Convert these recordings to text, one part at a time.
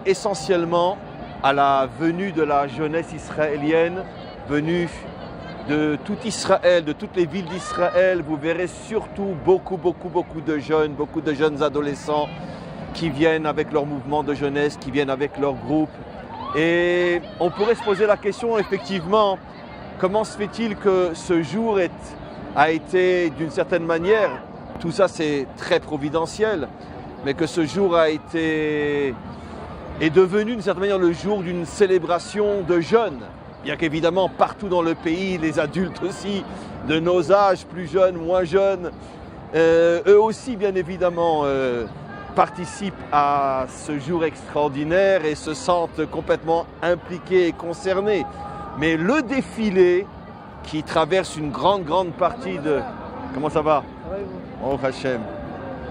essentiellement à la venue de la jeunesse israélienne, venue de tout Israël, de toutes les villes d'Israël. Vous verrez surtout beaucoup de jeunes adolescents qui viennent avec leur mouvement de jeunesse, qui viennent avec leur groupe. Et on pourrait se poser la question, effectivement, comment se fait-il que ce jour a été, d'une certaine manière, tout ça c'est très providentiel, mais que ce jour est devenu d'une certaine manière le jour d'une célébration de jeunes. Bien qu'évidemment partout dans le pays, les adultes aussi, de nos âges, plus jeunes, moins jeunes, eux aussi bien évidemment participent à ce jour extraordinaire et se sentent complètement impliqués et concernés. Mais le défilé qui traverse une grande partie de... Comment ça va? Oh Hachem,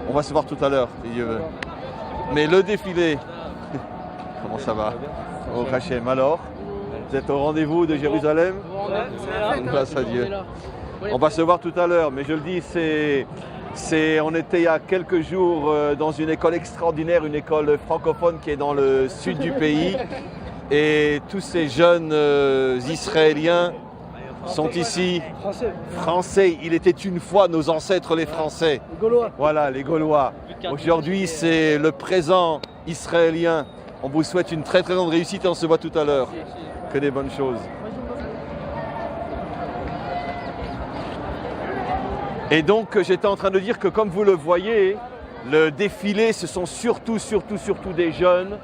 on va se voir tout à l'heure, si Dieu veut. Mais le défilé... Comment ça va? Oh Hachem, alors? Vous êtes au rendez-vous de Jérusalem? Grâce à Dieu. On va se voir tout à l'heure, mais je le dis, on était il y a quelques jours dans une école extraordinaire, une école francophone qui est dans le sud du pays. Et tous ces jeunes Israéliens sont ici. Français. Il était une fois nos ancêtres les Français. Les Gaulois. Voilà, les Gaulois. Aujourd'hui, c'est le présent israélien. On vous souhaite une très grande réussite et on se voit tout à l'heure. Que des bonnes choses. Et donc, j'étais en train de dire que, comme vous le voyez, le défilé, ce sont surtout des jeunes.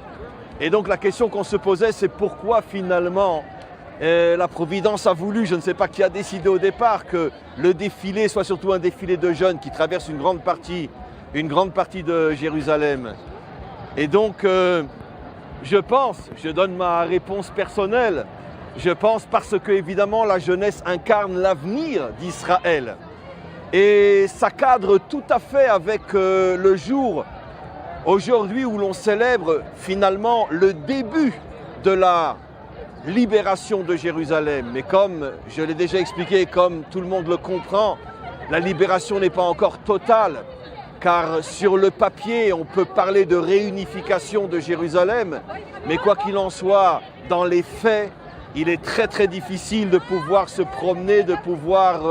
Et donc, la question qu'on se posait, c'est pourquoi finalement la Providence a voulu, je ne sais pas qui a décidé au départ, que le défilé soit surtout un défilé de jeunes qui traverse une grande partie de Jérusalem. Et donc, je donne ma réponse personnelle, je pense parce que évidemment la jeunesse incarne l'avenir d'Israël. Et ça cadre tout à fait avec le jour aujourd'hui où l'on célèbre finalement le début de la libération de Jérusalem. Mais comme je l'ai déjà expliqué, comme tout le monde le comprend, la libération n'est pas encore totale. Car sur le papier, on peut parler de réunification de Jérusalem, mais quoi qu'il en soit, dans les faits, il est très difficile de pouvoir se promener, de pouvoir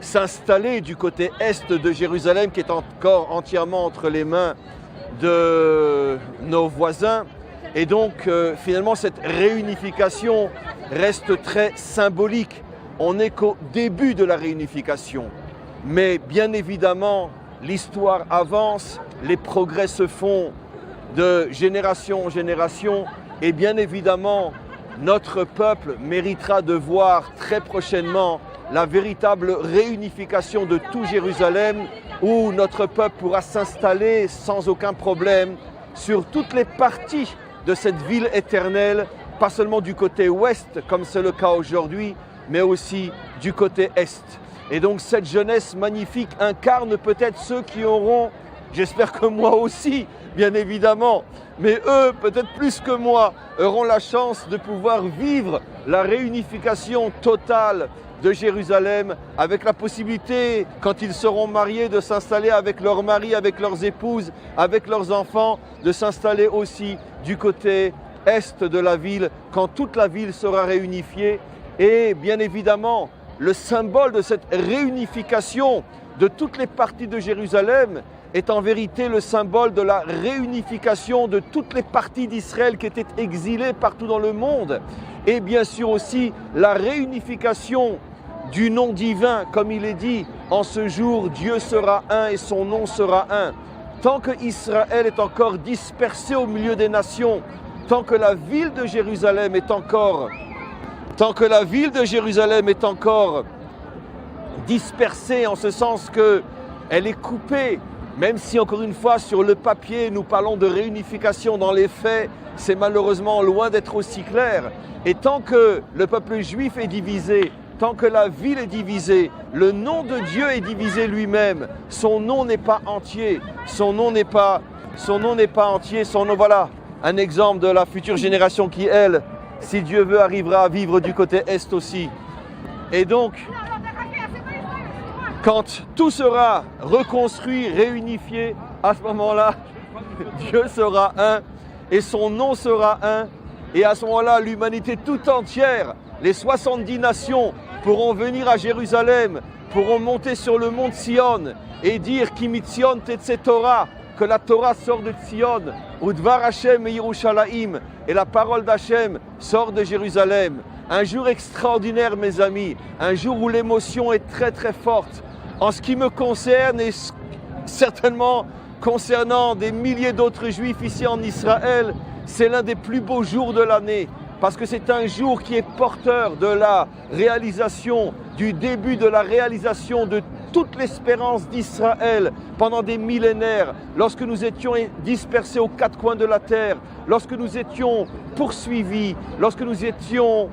s'installer du côté est de Jérusalem, qui est encore entièrement entre les mains de nos voisins. Et donc, finalement, cette réunification reste très symbolique. On n'est qu'au début de la réunification. Mais bien évidemment, l'histoire avance, les progrès se font de génération en génération et bien évidemment, notre peuple méritera de voir très prochainement la véritable réunification de tout Jérusalem où notre peuple pourra s'installer sans aucun problème sur toutes les parties de cette ville éternelle, pas seulement du côté ouest comme c'est le cas aujourd'hui, mais aussi du côté est. Et donc cette jeunesse magnifique incarne peut-être ceux qui auront, j'espère que moi aussi, bien évidemment, mais eux, peut-être plus que moi, auront la chance de pouvoir vivre la réunification totale de Jérusalem avec la possibilité, quand ils seront mariés, de s'installer avec leurs maris, avec leurs épouses, avec leurs enfants, de s'installer aussi du côté est de la ville, quand toute la ville sera réunifiée. Et bien évidemment, le symbole de cette réunification de toutes les parties de Jérusalem est en vérité le symbole de la réunification de toutes les parties d'Israël qui étaient exilées partout dans le monde. Et bien sûr aussi la réunification du nom divin, comme il est dit, en ce jour Dieu sera un et son nom sera un. Tant que Israël est encore dispersé au milieu des nations, tant que la ville de Jérusalem est encore dispersée en ce sens qu'elle est coupée, même si encore une fois sur le papier nous parlons de réunification, dans les faits c'est malheureusement loin d'être aussi clair. Et tant que le peuple juif est divisé, tant que la ville est divisée, le nom de Dieu est divisé lui-même, son nom n'est pas entier, voilà un exemple de la future génération qui, elle, si Dieu veut, arrivera à vivre du côté est aussi. Et donc, quand tout sera reconstruit, réunifié, à ce moment-là, Dieu sera un et son nom sera un. Et à ce moment-là, l'humanité tout entière, les 70 nations pourront venir à Jérusalem, pourront monter sur le mont Sion et dire Kimitzion Tetse Torah, que la Torah sort de Sion, Udvar Hashem et Yerushalayim, et la parole d'Hachem sort de Jérusalem. Un jour extraordinaire, mes amis, un jour où l'émotion est très très forte. En ce qui me concerne et certainement concernant des milliers d'autres juifs ici en Israël, c'est l'un des plus beaux jours de l'année. Parce que c'est un jour qui est porteur de la réalisation, du début de la réalisation de toute l'espérance d'Israël pendant des millénaires, lorsque nous étions dispersés aux quatre coins de la terre, lorsque nous étions poursuivis, lorsque nous étions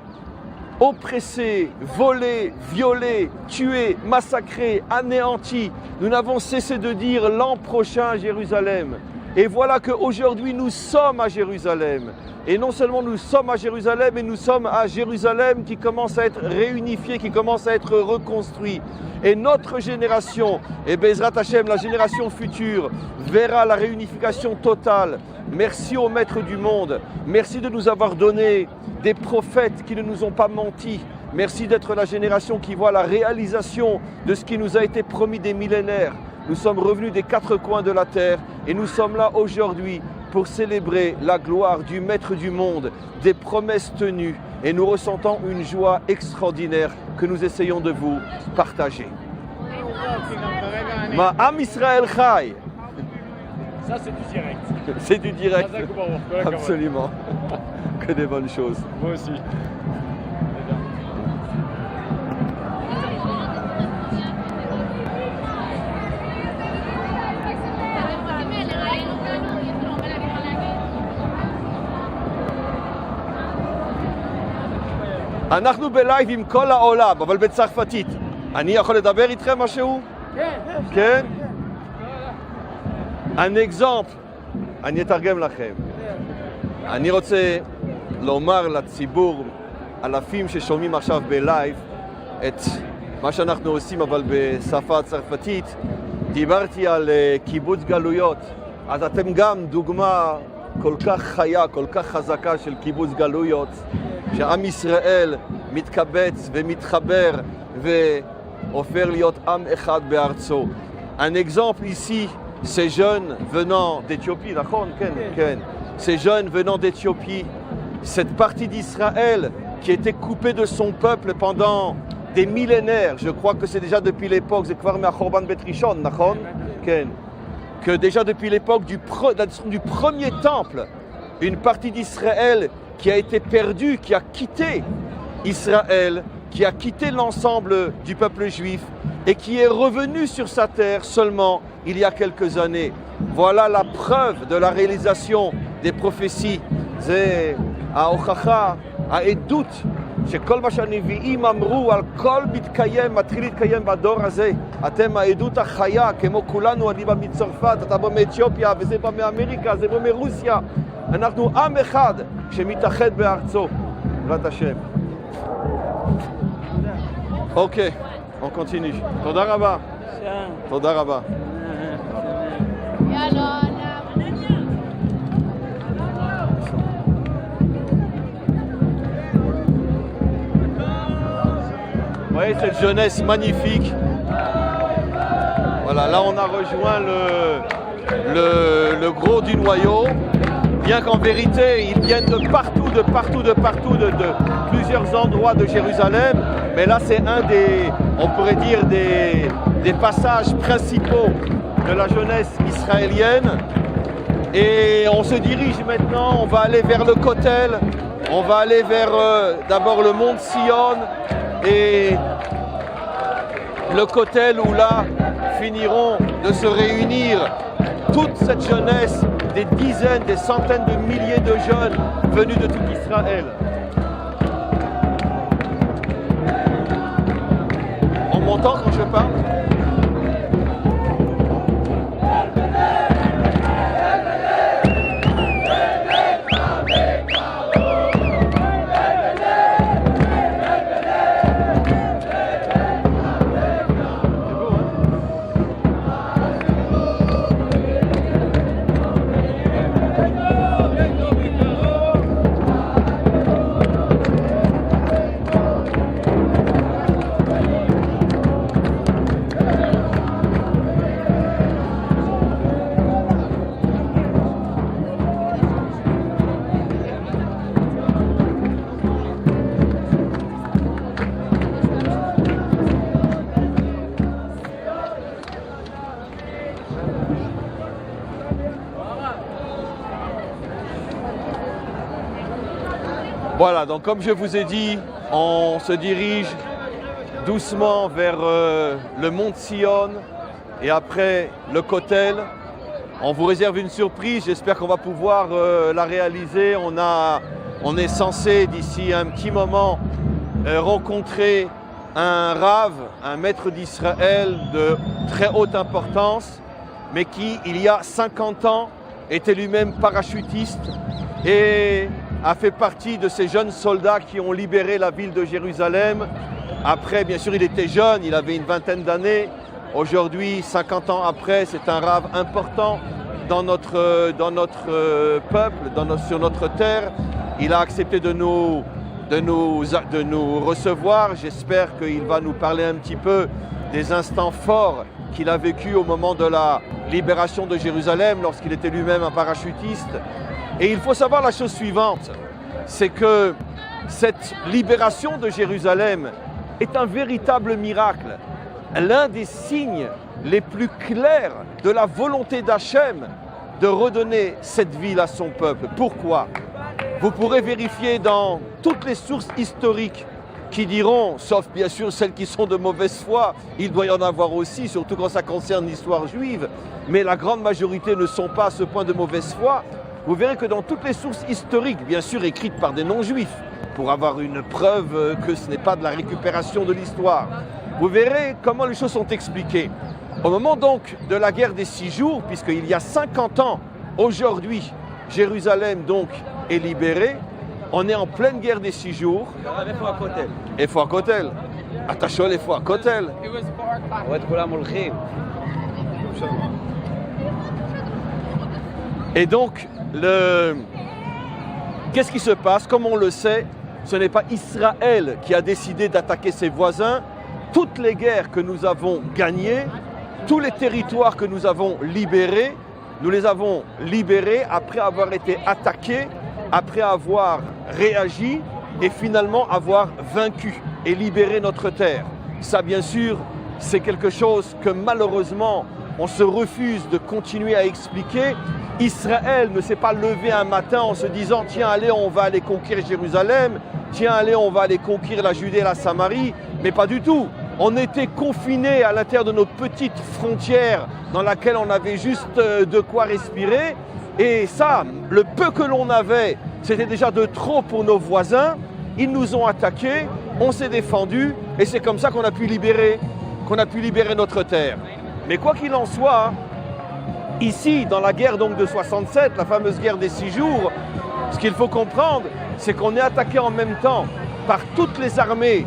oppressés, volés, violés, tués, massacrés, anéantis. Nous n'avons cessé de dire l'an prochain à Jérusalem. Et voilà qu'aujourd'hui nous sommes à Jérusalem. Et non seulement nous sommes à Jérusalem, mais nous sommes à Jérusalem qui commence à être réunifié, qui commence à être reconstruit. Et notre génération, et Bezrat Hashem, la génération future, verra la réunification totale. Merci au Maître du monde. Merci de nous avoir donné des prophètes qui ne nous ont pas menti. Merci d'être la génération qui voit la réalisation de ce qui nous a été promis des millénaires. Nous sommes revenus des quatre coins de la terre et nous sommes là aujourd'hui pour célébrer la gloire du Maître du monde, des promesses tenues, et nous ressentons une joie extraordinaire que nous essayons de vous partager. Ma Am Israël Chai. Ça c'est du direct. C'est du direct. Absolument. Que des bonnes choses. Moi aussi. אנחנו בלייב עם כל העולם, אבל בצרפתית. אני יכול לדבר איתכם משהו? כן? Un exemple, אני אתרגם לכם. אני רוצה לומר לציבור, אלפים ששומעים עכשיו בלייב, את מה שאנחנו עושים אבל בשפה הצרפתית. דיברתי על קיבוץ גלויות, אז אתם גם דוגמה כל כך חיה, כל כך חזקה של קיבוץ גלויות, שעם ישראל מתקבץ ומתחבר והופך להיות עם אחד בארצו. Un exemple ici, ces jeunes venant d'Éthiopie, נכון? כן, כן. Ces jeunes venant d'Éthiopie, cette partie d'Israël qui était coupée de son peuple pendant des millénaires, je crois que c'est déjà depuis l'époque, c'est כבר מהחורבן בית ראשון, נכון? כן. Que déjà depuis l'époque du premier temple, une partie d'Israël qui a été perdu, qui a quitté Israël, qui a quitté l'ensemble du peuple juif et qui est revenu sur sa terre seulement il y a quelques années. Voilà la preuve de la réalisation des prophéties. C'est ההוכחה, העדות שכל מה שהנביאים אמרו על כל מתקיים, מתחיל להתקיים בדור הזה. אתם העדות החיה, כמו כולנו, אני בא מצרפת, אתה בא מאתיופיה, וזה בא מאמריקה, זה בא מרוסיה. אנחנו עם אחד שמתאחד בארצו, בעזרת השם. אוקיי, on continue. תודה רבה. תודה רבה. יאללה. Vous voyez cette jeunesse magnifique. Voilà, là on a rejoint le gros du noyau. Bien qu'en vérité, ils viennent de partout, de plusieurs endroits de Jérusalem. Mais là c'est un des, on pourrait dire, des passages principaux de la jeunesse israélienne. Et on se dirige maintenant, on va aller vers le Kotel. On va aller vers d'abord le mont Sion. Et le Kotel où là finiront de se réunir toute cette jeunesse, des dizaines, des centaines de milliers de jeunes venus de tout Israël. On m'entend quand je parle ? Voilà, donc comme je vous ai dit, on se dirige doucement vers le mont Sion et après le Kotel. On vous réserve une surprise, j'espère qu'on va pouvoir la réaliser. On est censé d'ici un petit moment rencontrer un Rav, un maître d'Israël de très haute importance, mais qui, il y a 50 ans, était lui-même parachutiste et a fait partie de ces jeunes soldats qui ont libéré la ville de Jérusalem. Après, bien sûr, il était jeune, il avait une vingtaine d'années. Aujourd'hui, 50 ans après, c'est un Rav important dans notre peuple, sur notre terre. Il a accepté de nous recevoir. J'espère qu'il va nous parler un petit peu des instants forts qu'il a vécu au moment de la libération de Jérusalem, lorsqu'il était lui-même un parachutiste. Et il faut savoir la chose suivante, c'est que cette libération de Jérusalem est un véritable miracle, l'un des signes les plus clairs de la volonté d'Hachem de redonner cette ville à son peuple. Pourquoi ? Vous pourrez vérifier dans toutes les sources historiques qui diront, sauf bien sûr celles qui sont de mauvaise foi, il doit y en avoir aussi, surtout quand ça concerne l'histoire juive, mais la grande majorité ne sont pas à ce point de mauvaise foi. Vous verrez que dans toutes les sources historiques, bien sûr écrites par des non-juifs, pour avoir une preuve que ce n'est pas de la récupération de l'histoire, vous verrez comment les choses sont expliquées. Au moment donc de la guerre des 6 jours, puisqu'il y a 50 ans, aujourd'hui, Jérusalem donc est libérée, on est en pleine guerre des 6 jours. איפה הכותל? אתה שואל איפה הכותל? Et donc, qu'est-ce qui se passe? Comme on le sait, ce n'est pas Israël qui a décidé d'attaquer ses voisins. Toutes les guerres que nous avons gagnées, tous les territoires que nous avons libérés, nous les avons libérés après avoir été attaqués, après avoir réagi et finalement avoir vaincu et libéré notre terre. Ça, bien sûr, c'est quelque chose que malheureusement, on se refuse de continuer à expliquer. Israël ne s'est pas levé un matin en se disant « Tiens, allez, on va aller conquérir Jérusalem. Tiens, allez, on va aller conquérir la Judée et la Samarie. » Mais pas du tout. On était confinés à l'intérieur de notre petite frontière dans laquelle on avait juste de quoi respirer. Et ça, le peu que l'on avait, c'était déjà de trop pour nos voisins. Ils nous ont attaqués, on s'est défendus et c'est comme ça qu'on a pu libérer notre terre. Mais quoi qu'il en soit, ici, dans la guerre donc de 67, la fameuse guerre des 6 jours, ce qu'il faut comprendre, c'est qu'on est attaqué en même temps par toutes les armées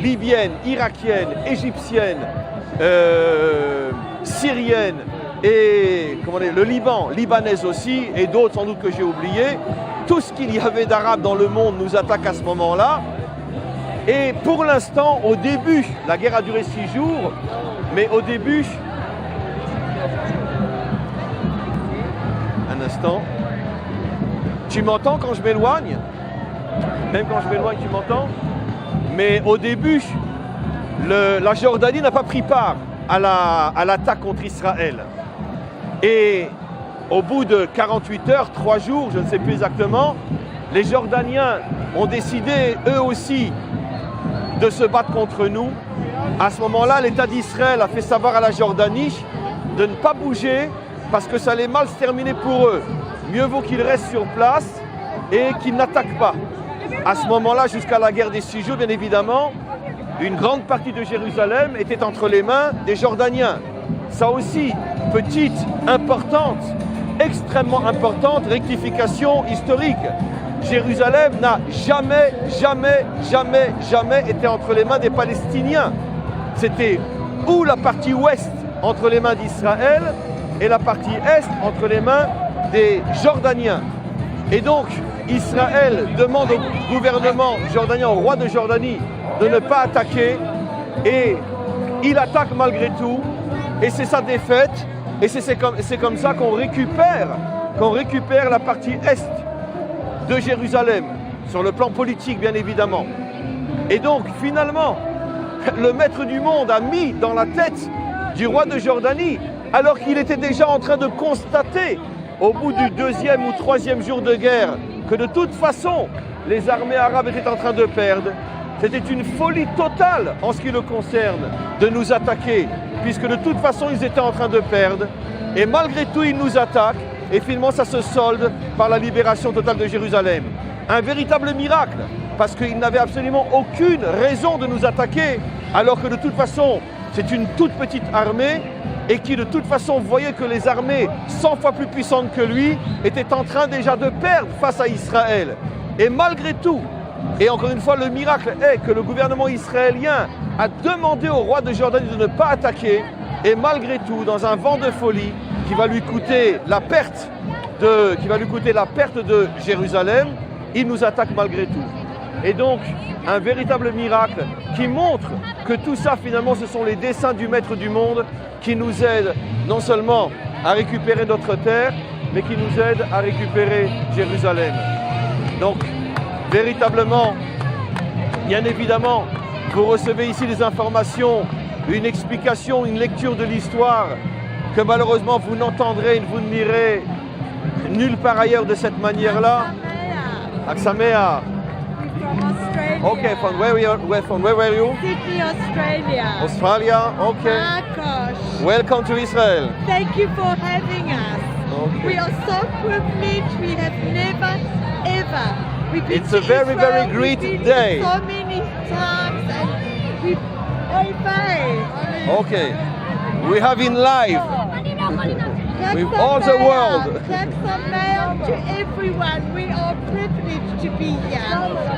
libyennes, irakiennes, égyptiennes, syriennes et le Liban, libanaise aussi, et d'autres sans doute que j'ai oublié. Tout ce qu'il y avait d'arabes dans le monde nous attaque à ce moment-là. Et pour l'instant, au début, la guerre a duré 6 jours, mais au début, un instant, tu m'entends quand je m'éloigne? Même quand je m'éloigne, tu m'entends? Mais au début, la Jordanie n'a pas pris part à l'attaque contre Israël. Et au bout de 48 heures, 3 jours, je ne sais plus exactement, les Jordaniens ont décidé, eux aussi, de se battre contre nous. À ce moment-là, l'État d'Israël a fait savoir à la Jordanie de ne pas bouger parce que ça allait mal se terminer pour eux. Mieux vaut qu'ils restent sur place et qu'ils n'attaquent pas. À ce moment-là, jusqu'à la guerre des 6 jours, bien évidemment, une grande partie de Jérusalem était entre les mains des Jordaniens. Ça aussi, petite, importante, extrêmement importante rectification historique. Jérusalem n'a jamais été entre les mains des Palestiniens. C'était ou la partie ouest entre les mains d'Israël et la partie est entre les mains des Jordaniens. Et donc, Israël demande au gouvernement jordanien, au roi de Jordanie, de ne pas attaquer. Et il attaque malgré tout. Et c'est sa défaite. Et c'est comme ça qu'on récupère la partie est de Jérusalem, sur le plan politique bien évidemment. Et donc finalement, le maître du monde a mis dans la tête du roi de Jordanie, alors qu'il était déjà en train de constater au bout du 2e ou 3e jour de guerre, que de toute façon, les armées arabes étaient en train de perdre. C'était une folie totale en ce qui le concerne de nous attaquer, puisque de toute façon, ils étaient en train de perdre. Et malgré tout, ils nous attaquent, et finalement, ça se solde par la libération totale de Jérusalem. Un véritable miracle, parce qu'ils n'avaient absolument aucune raison de nous attaquer, alors que de toute façon, c'est une toute petite armée, et qui de toute façon voyait que les armées 100 fois plus puissantes que lui étaient en train déjà de perdre face à Israël. Et malgré tout, et encore une fois, le miracle est que le gouvernement israélien a demandé au roi de Jordanie de ne pas attaquer, et malgré tout, dans un vent de folie qui va lui coûter la perte de Jérusalem, il nous attaque malgré tout. Et donc, un véritable miracle qui montre que tout ça, finalement, ce sont les desseins du Maître du monde qui nous aident non seulement à récupérer notre terre, mais qui nous aident à récupérer Jérusalem. Donc, véritablement, bien évidemment, vous recevez ici des informations, une explication, une lecture de l'histoire que malheureusement vous n'entendrez et vous ne lirez nulle part ailleurs de cette manière-là. Aksamea. Okay, from where were you? Sydney, Australia. Australia, okay. Marcos. Welcome to Israel. Thank you for having us. Okay. We are so privileged. We have never, ever. We've been It's to a very, Israel, very great we've been day. So many times, and we've Okay. We have in live with all the world. Taksamea to everyone. We are privileged to be here.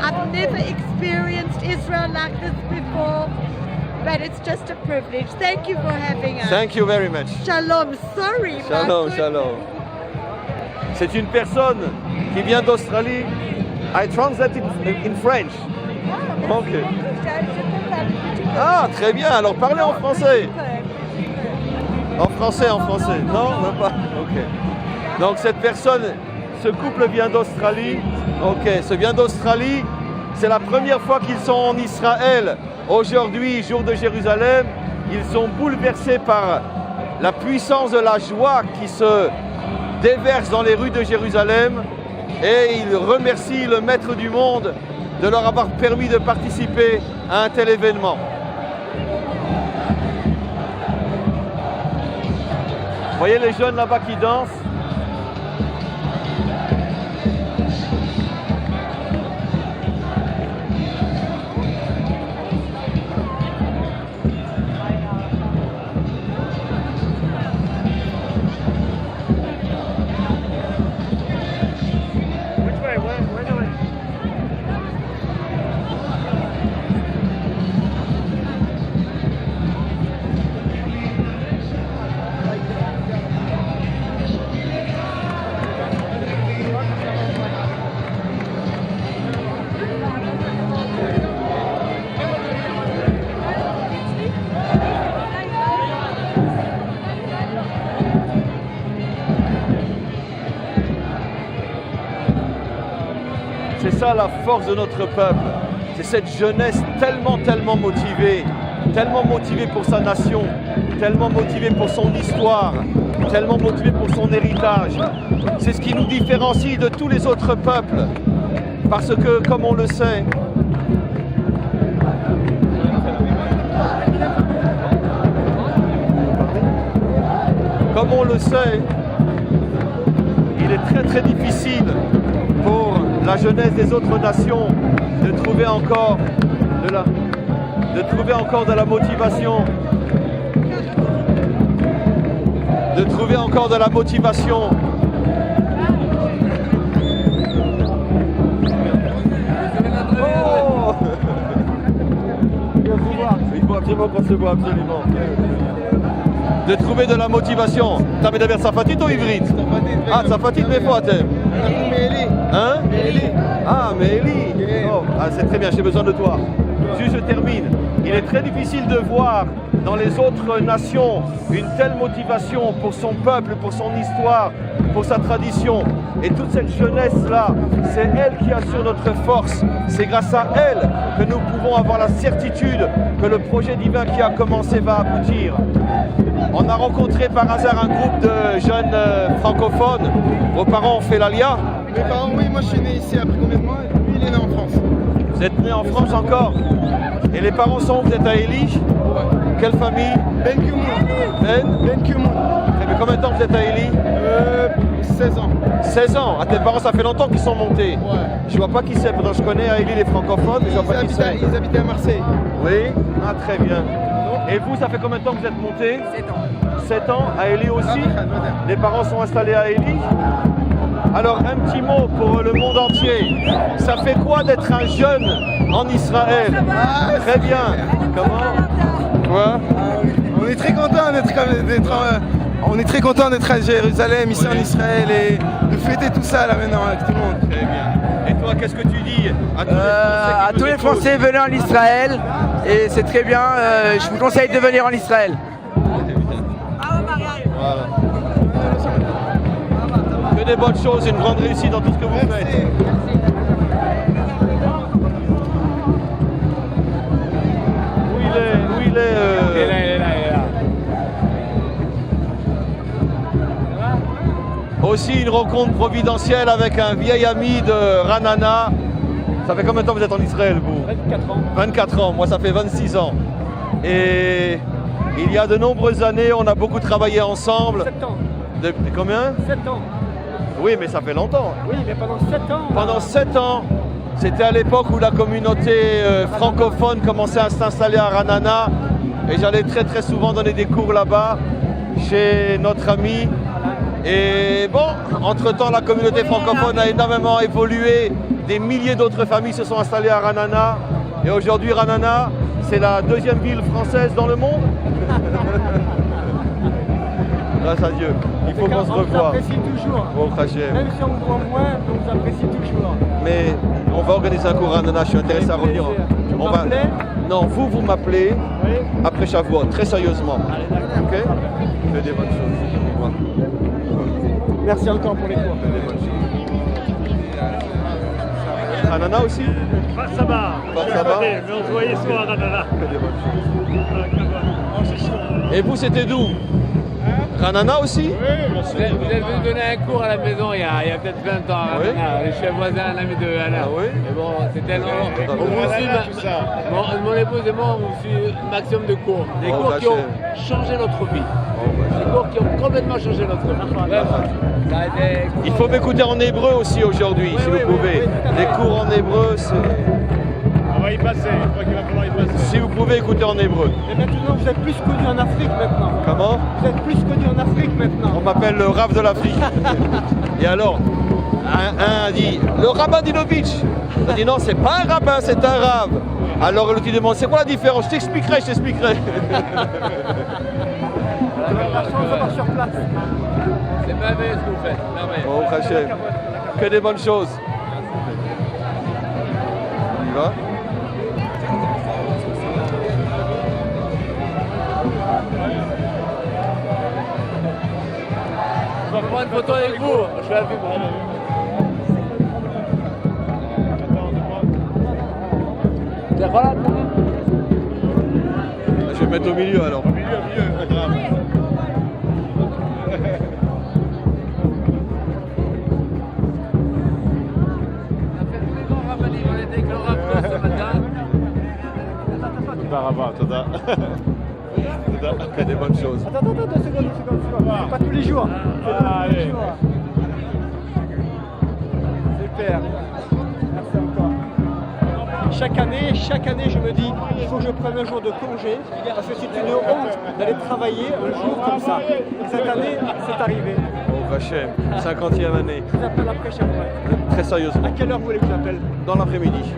I've never experienced Israel like this before, but it's just a privilege. Thank you for having us. Thank you very much. Shalom. Sorry. Shalom, my shalom. C'est une personne qui vient d'Australie. I translate it in French. Ok. Ah, très bien. Alors parlez en français. En français. Non, même pas. Ok. Donc cette personne, ce couple vient d'Australie. Ok, ça vient d'Australie. C'est la première fois qu'ils sont en Israël. Aujourd'hui, jour de Jérusalem, ils sont bouleversés par la puissance de la joie qui se déverse dans les rues de Jérusalem. Et ils remercient le Maître du monde de leur avoir permis de participer à un tel événement. Vous voyez les jeunes là-bas qui dansent? C'est ça la force de notre peuple. C'est cette jeunesse tellement motivée pour sa nation, tellement motivée pour son histoire, tellement motivée pour son héritage. C'est ce qui nous différencie de tous les autres peuples. Parce que, comme on le sait, il est très difficile pour la jeunesse des autres nations de trouver encore de la motivation. De trouver encore de la motivation. Oh il faut absolument qu'on se voit, absolument. De trouver de la motivation. אתה מדבר צרפתית או עברית? צרפתית מאיפה אתם? מעלי. Hein? מעלי. Ah, Mélie. Oh, c'est très bien, j'ai besoin de toi. juste je termine. Il est très difficile de voir dans les autres nations une telle motivation pour son peuple, pour son histoire, pour sa tradition. Et toute cette jeunesse-là, c'est elle qui assure notre force. C'est grâce à elle que nous pouvons avoir la certitude que le projet divin qui a commencé va aboutir. On a rencontré par hasard un groupe de jeunes francophones. Vos parents ont fait l'Alia? Mes parents, oui, moi je suis né ici après combien de mois? Lui, il est né en France. Vous êtes né en France encore? Et les parents sont où? Vous êtes à Élie? Ouais. Quelle famille? Ben Kumoun. Ben Kumoun. Mais combien de temps vous êtes à Élie? 16 ans. 16 ans. À tes parents, ça fait longtemps qu'ils sont montés. Ouais. Je vois pas qui c'est. Pourtant, je connais à Élie les francophones, mais je vois pas qui c'est. Ils habitaient à Marseille. Oui. Ah, très bien. Et vous, ça fait combien de temps que vous êtes montés? 7 ans. 7 ans. À Élie aussi? Les parents sont installés à Élie? Alors, un petit mot pour le monde entier. Ça fait quoi d'être un jeune en Israël? Très bien. Comment? Quoi? On est très content on est très content d'être à Jérusalem, ici en Israël, et de fêter tout ça là maintenant avec tout le monde. Très bien. Et toi, qu'est-ce que tu dis à tous les Français, venez en Israël, et c'est très bien. Je vous conseille de venir en Israël. Voilà. Que des bonnes choses, une grande réussite dans tout ce que vous faites. Où il est Il est là. Aussi une rencontre providentielle avec un vieil ami de Ranana. Ça fait combien de temps vous êtes en Israël, vous? 24 ans. 24 ans, moi ça fait 26 ans. Et il y a de nombreuses années, on a beaucoup travaillé ensemble. 7 ans. Combien? 7 ans. Oui, mais ça fait longtemps. Oui, mais pendant 7 ans. Pendant 7 ans, c'était à l'époque où la communauté francophone commençait à s'installer à Ranana. Et j'allais très très souvent donner des cours là-bas, chez notre ami. Et bon, entre-temps, la communauté francophone a énormément évolué. Des milliers d'autres familles se sont installées à Ranana. Et aujourd'hui, Ranana, c'est la deuxième ville française dans le monde. Grâce à Dieu. Il faut qu'on se revoie. On vous apprécie toujours. Bon, Hachem. Même si on vous voit moins, on vous apprécie toujours. Mais on va organiser un cours à Ranana, je suis intéressé à revenir. On va... Non, vous m'appelez oui. Après Shavuot, très sérieusement. Allez, d'accord. Ok? Fais des bonnes choses. Au revoir. Merci encore pour les cours. Ranana aussi? Ça va. Ça va? Mais on se voyait souvent à Ranana. Fais des bonnes choses. Et vous, c'était d'où? Ranana aussi? Oui, Vous êtes venu donner un cours à la maison il y a peut-être 20 ans à Ranana. Je suis un voisin, un ami de Alain. Ah oui? Mais bon, c'est tellement... On vous suit, mon épouse et moi, on vous suit un maximum de cours. Des cours qui ont changé notre vie. Des cours qui ont complètement changé notre vie. Bref, ça a été... Il faut m'écouter en hébreu aussi aujourd'hui, si vous pouvez. Les cours en hébreu, c'est... On va y passer, je crois qu'il va falloir y passer. Si vous pouvez écouter en hébreu. Et maintenant, vous êtes plus connu en Afrique maintenant. Comment? Vous êtes plus connu en Afrique maintenant. On m'appelle le Rav de l'Afrique. Et alors, un dit, le rabbin Dinovitch. On dit non, c'est pas un rabbin, c'est un Rav. Alors l'autre demande, c'est quoi la différence? Je t'expliquerai. La chance d'avoir sur place. C'est merveilleux ce que vous faites. Merveilleux. Bon, Hachem. Que des bonnes choses. On y va? Je vais prendre une photo avec vous. Je suis à vue, moi. T'es voilà, Je vais me mettre au milieu alors. Au milieu, pas grave. Toda. Que des bonnes choses. Attends, 2 secondes. C'est pas tous les jours. Allez. Super. Merci encore. Chaque année, je me dis, il faut que je prenne un jour de congé, parce que c'est une honte d'aller travailler un jour comme ça. Et cette année, c'est arrivé. Bon, Hachem, 50e année. Je vous appelle après chaque fois. Très sérieusement. À quelle heure vous voulez que je vous appelle? Dans l'après-midi.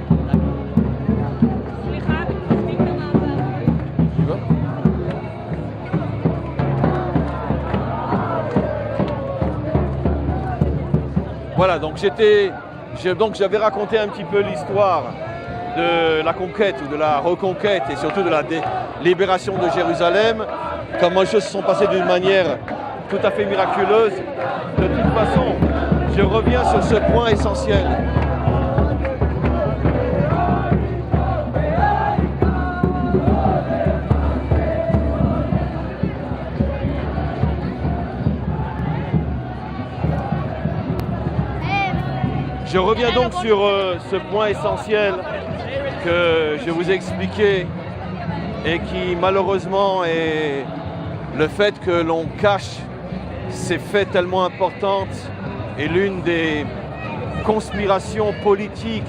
Tu vas? Voilà, donc j'avais raconté un petit peu l'histoire de la conquête ou de la reconquête et surtout de la libération de Jérusalem, comment les choses se sont passées d'une manière tout à fait miraculeuse. De toute façon, je reviens sur ce point essentiel. Je reviens donc sur ce point essentiel que je vous ai expliqué et qui malheureusement est le fait que l'on cache ces faits tellement importants est l'une des conspirations politiques,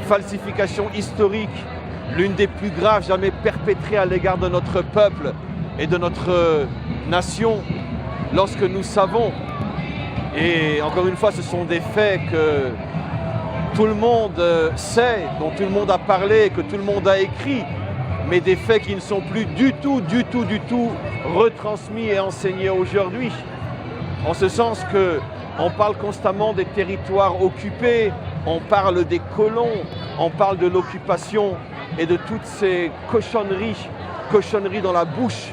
falsifications historiques, l'une des plus graves jamais perpétrées à l'égard de notre peuple et de notre nation lorsque nous savons. Et encore une fois, ce sont des faits que tout le monde sait, dont tout le monde a parlé, que tout le monde a écrit, mais des faits qui ne sont plus du tout retransmis et enseignés aujourd'hui. En ce sens qu'on parle constamment des territoires occupés, on parle des colons, on parle de l'occupation et de toutes ces cochonneries dans la bouche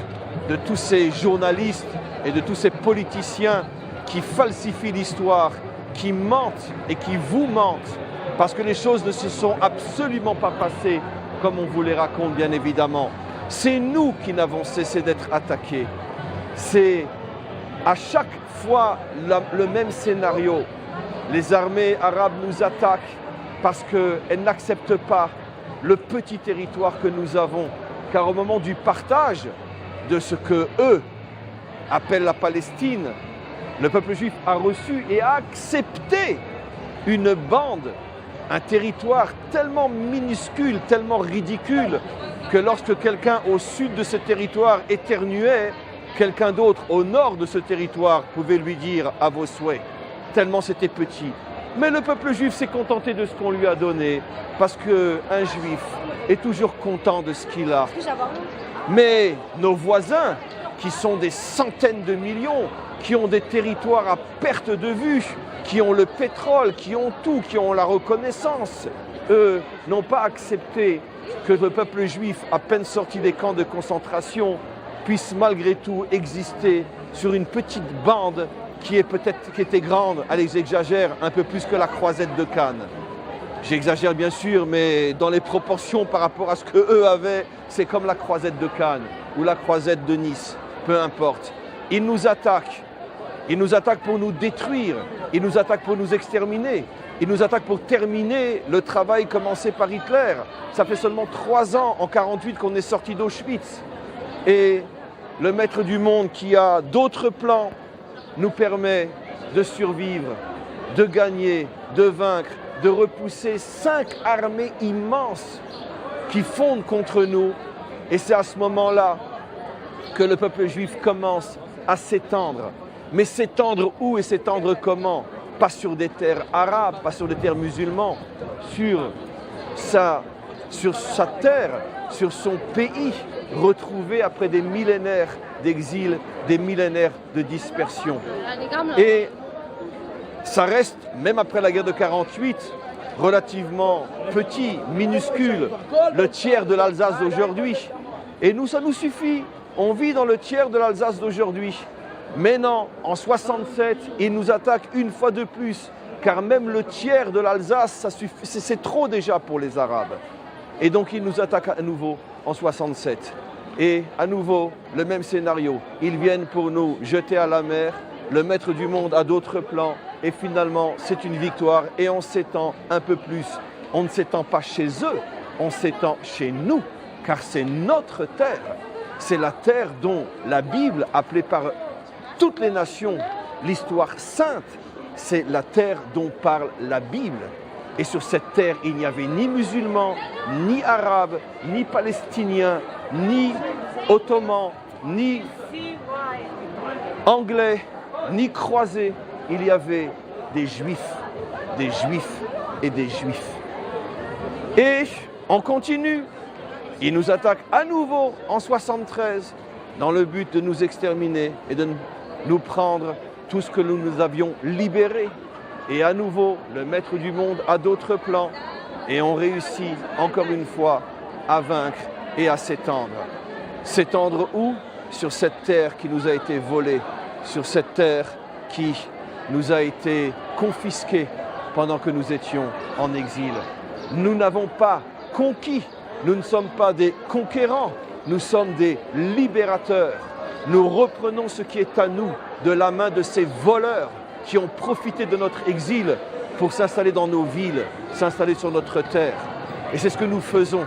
de tous ces journalistes et de tous ces politiciens qui falsifient l'histoire, qui mentent et qui vous mentent, parce que les choses ne se sont absolument pas passées comme on vous les raconte, bien évidemment. C'est nous qui n'avons cessé d'être attaqués. C'est à chaque fois le même scénario. Les armées arabes nous attaquent parce qu'elles n'acceptent pas le petit territoire que nous avons, car au moment du partage de ce que eux appellent la Palestine, le peuple juif a reçu et a accepté une bande, un territoire tellement minuscule, tellement ridicule, que lorsque quelqu'un au sud de ce territoire éternuait, quelqu'un d'autre au nord de ce territoire pouvait lui dire « à vos souhaits », tellement c'était petit. Mais le peuple juif s'est contenté de ce qu'on lui a donné, parce qu'un juif est toujours content de ce qu'il a. Mais nos voisins, qui sont des centaines de millions, qui ont des territoires à perte de vue, qui ont le pétrole, qui ont tout, qui ont la reconnaissance, eux n'ont pas accepté que le peuple juif, à peine sorti des camps de concentration, puisse malgré tout exister sur une petite bande qui était grande, allez, j'exagère, un peu plus que la croisette de Cannes. J'exagère bien sûr, mais dans les proportions par rapport à ce qu'eux avaient, c'est comme la croisette de Cannes ou la croisette de Nice, peu importe. Ils nous attaquent. Ils nous attaquent pour nous détruire, ils nous attaquent pour nous exterminer, ils nous attaquent pour terminer le travail commencé par Hitler. Ça fait seulement 3 ans, en 1948, qu'on est sorti d'Auschwitz. Et le maître du monde qui a d'autres plans nous permet de survivre, de gagner, de vaincre, de repousser 5 armées immenses qui fondent contre nous. Et c'est à ce moment-là que le peuple juif commence à s'étendre. Mais s'étendre où et s'étendre comment? Pas sur des terres arabes, pas sur des terres musulmanes, sur sa terre, sur son pays, retrouvé après des millénaires d'exil, des millénaires de dispersion. Et ça reste, même après la guerre de 1948, relativement petit, minuscule, le tiers de l'Alsace d'aujourd'hui. Et nous, ça nous suffit. On vit dans le tiers de l'Alsace d'aujourd'hui. Mais non, en 1967, ils nous attaquent une fois de plus, car même le tiers de l'Alsace, c'est trop déjà pour les Arabes. Et donc ils nous attaquent à nouveau en 1967. Et à nouveau, le même scénario. Ils viennent pour nous jeter à la mer, le maître du monde a d'autres plans, et finalement, c'est une victoire, et on s'étend un peu plus. On ne s'étend pas chez eux, on s'étend chez nous, car c'est notre terre. C'est la terre dont la Bible, appelée par toutes les nations, l'histoire sainte, c'est la terre dont parle la Bible. Et sur cette terre, il n'y avait ni musulmans, ni arabes, ni palestiniens, ni ottomans, ni anglais, ni croisés. Il y avait des juifs et des juifs. Et on continue. Ils nous attaquent à nouveau en 1973 dans le but de nous exterminer et de nous prendre tout ce que nous avions libéré. Et à nouveau, le maître du monde a d'autres plans. Et on réussit encore une fois à vaincre et à s'étendre. S'étendre où? Sur cette terre qui nous a été volée, sur cette terre qui nous a été confisquée pendant que nous étions en exil. Nous n'avons pas conquis, nous ne sommes pas des conquérants, nous sommes des libérateurs. Nous reprenons ce qui est à nous de la main de ces voleurs qui ont profité de notre exil pour s'installer dans nos villes, s'installer sur notre terre. Et c'est ce que nous faisons.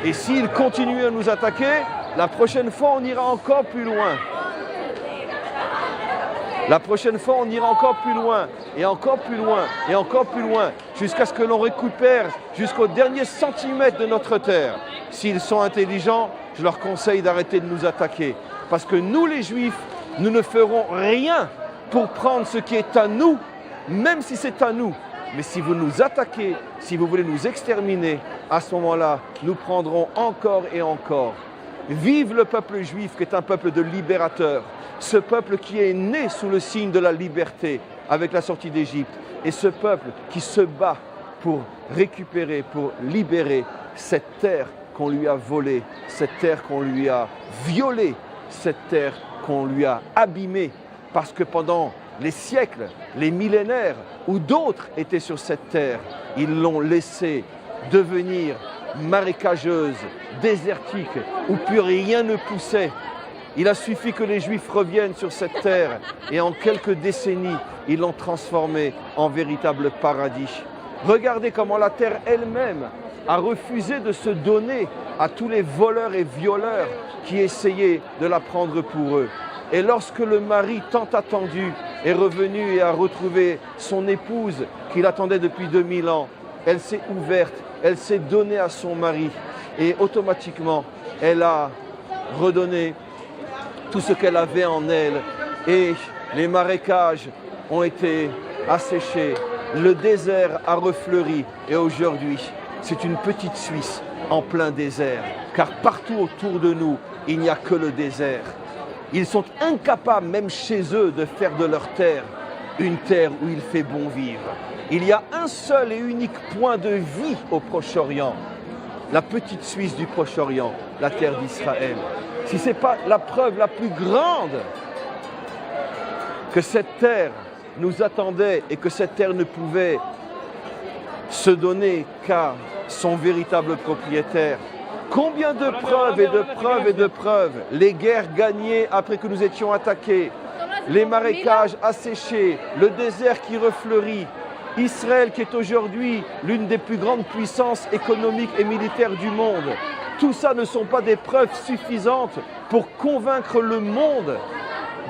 Et s'ils continuent à nous attaquer, la prochaine fois, on ira encore plus loin. La prochaine fois, on ira encore plus loin, et encore plus loin, et encore plus loin, jusqu'à ce que l'on récupère jusqu'au dernier centimètre de notre terre. S'ils sont intelligents, je leur conseille d'arrêter de nous attaquer. Parce que nous, les Juifs, nous ne ferons rien pour prendre ce qui est à nous, même si c'est à nous. Mais si vous nous attaquez, si vous voulez nous exterminer, à ce moment-là, nous prendrons encore et encore. Vive le peuple juif qui est un peuple de libérateurs, ce peuple qui est né sous le signe de la liberté avec la sortie d'Égypte, et ce peuple qui se bat pour récupérer, pour libérer cette terre qu'on lui a volée, cette terre qu'on lui a violée, cette terre qu'on lui a abîmée, parce que pendant les siècles, les millénaires, où d'autres étaient sur cette terre, ils l'ont laissée devenir marécageuse, désertique, où plus rien ne poussait. Il a suffi que les Juifs reviennent sur cette terre et en quelques décennies, ils l'ont transformée en véritable paradis. Regardez comment la terre elle-même a refusé de se donner à tous les voleurs et violeurs qui essayaient de la prendre pour eux. Et lorsque le mari tant attendu est revenu et a retrouvé son épouse qu'il attendait depuis 2000 ans, elle s'est ouverte, elle s'est donnée à son mari et automatiquement elle a redonné tout ce qu'elle avait en elle et les marécages ont été asséchés, le désert a refleuri et aujourd'hui c'est une petite Suisse en plein désert car partout autour de nous il n'y a que le désert. Ils sont incapables, même chez eux, de faire de leur terre une terre où il fait bon vivre. Il y a un seul et unique point de vie au Proche-Orient, la petite Suisse du Proche-Orient, la terre d'Israël. Si ce n'est pas la preuve la plus grande que cette terre nous attendait et que cette terre ne pouvait se donner qu'à son véritable propriétaire. Combien de preuves et de preuves et de preuves, les guerres gagnées après que nous étions attaqués, les marécages asséchés, le désert qui refleurit, Israël qui est aujourd'hui l'une des plus grandes puissances économiques et militaires du monde. Tout ça ne sont pas des preuves suffisantes pour convaincre le monde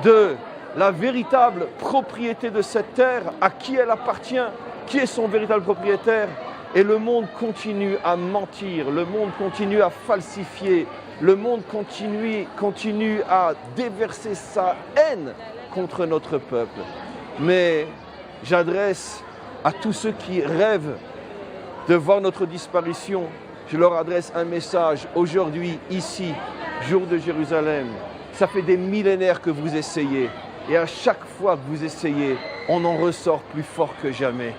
de la véritable propriété de cette terre, à qui elle appartient, qui est son véritable propriétaire. Et le monde continue à mentir, le monde continue à falsifier, le monde continue à déverser sa haine contre notre peuple. Mais j'adresse à tous ceux qui rêvent de voir notre disparition, je leur adresse un message aujourd'hui, ici, jour de Jérusalem. Ça fait des millénaires que vous essayez et à chaque fois que vous essayez, on en ressort plus fort que jamais.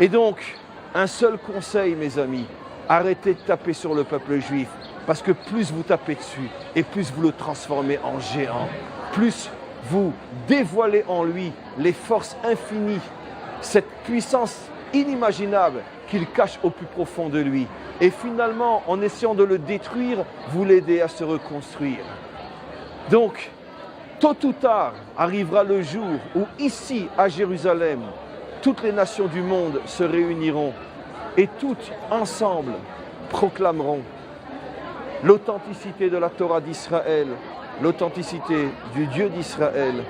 Et donc, un seul conseil, mes amis, arrêtez de taper sur le peuple juif, parce que plus vous tapez dessus et plus vous le transformez en géant, plus vous dévoilez en lui les forces infinies, cette puissance inimaginable qu'il cache au plus profond de lui. Et finalement, en essayant de le détruire, vous l'aidez à se reconstruire. Donc, tôt ou tard, arrivera le jour où ici, à Jérusalem, toutes les nations du monde se réuniront et toutes ensemble proclameront l'authenticité de la Torah d'Israël, l'authenticité du Dieu d'Israël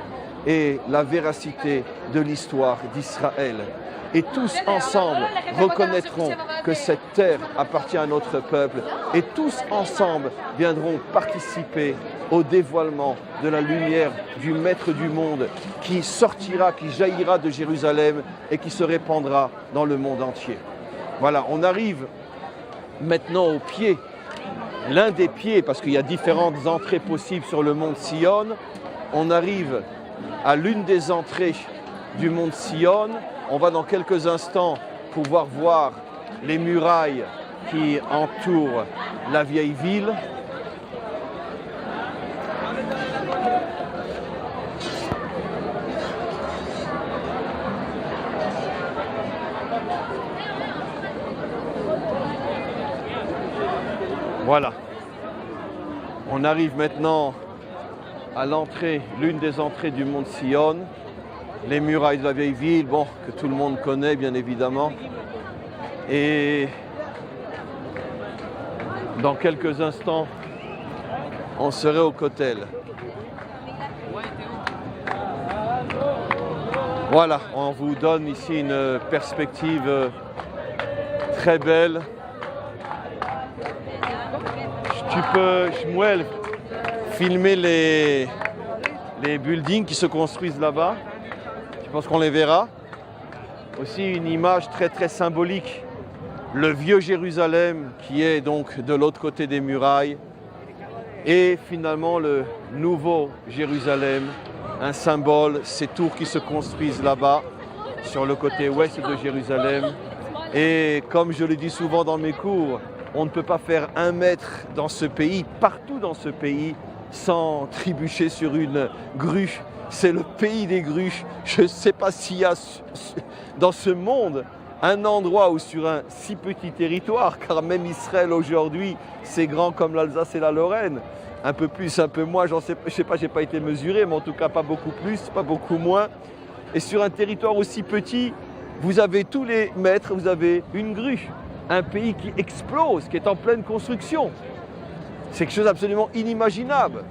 et la véracité de l'histoire d'Israël. Et tous ensemble reconnaîtront que cette terre appartient à notre peuple et tous ensemble viendront participer au dévoilement de la lumière du Maître du monde qui sortira, qui jaillira de Jérusalem et qui se répandra dans le monde entier. Voilà, on arrive maintenant au pied, l'un des pieds, parce qu'il y a différentes entrées possibles sur le mont Sion. On arrive à l'une des entrées du mont Sion. On va dans quelques instants pouvoir voir les murailles qui entourent la vieille ville. Voilà. On arrive maintenant à l'entrée, l'une des entrées du mont Sion, les murailles de la vieille ville, bon, que tout le monde connaît bien évidemment. Et dans quelques instants, on serait au Kotel. Voilà, on vous donne ici une perspective très belle. Tu peux, Shmuel, filmer les buildings qui se construisent là-bas. Je pense qu'on les verra. Aussi une image très très symbolique. Le vieux Jérusalem qui est donc de l'autre côté des murailles. Et finalement le nouveau Jérusalem, un symbole, ces tours qui se construisent là-bas, sur le côté ouest de Jérusalem. Et comme je le dis souvent dans mes cours, on ne peut pas faire 1 mètre dans ce pays, partout dans ce pays, sans trébucher sur une grue. C'est le pays des grues. Je ne sais pas s'il y a dans ce monde un endroit où sur un si petit territoire, car même Israël aujourd'hui, c'est grand comme l'Alsace et la Lorraine, un peu plus, un peu moins, je sais pas, j'ai pas été mesuré, mais en tout cas pas beaucoup plus, pas beaucoup moins. Et sur un territoire aussi petit, vous avez tous les mètres, vous avez une grue. Un pays qui explose, qui est en pleine construction. C'est quelque chose d'absolument inimaginable.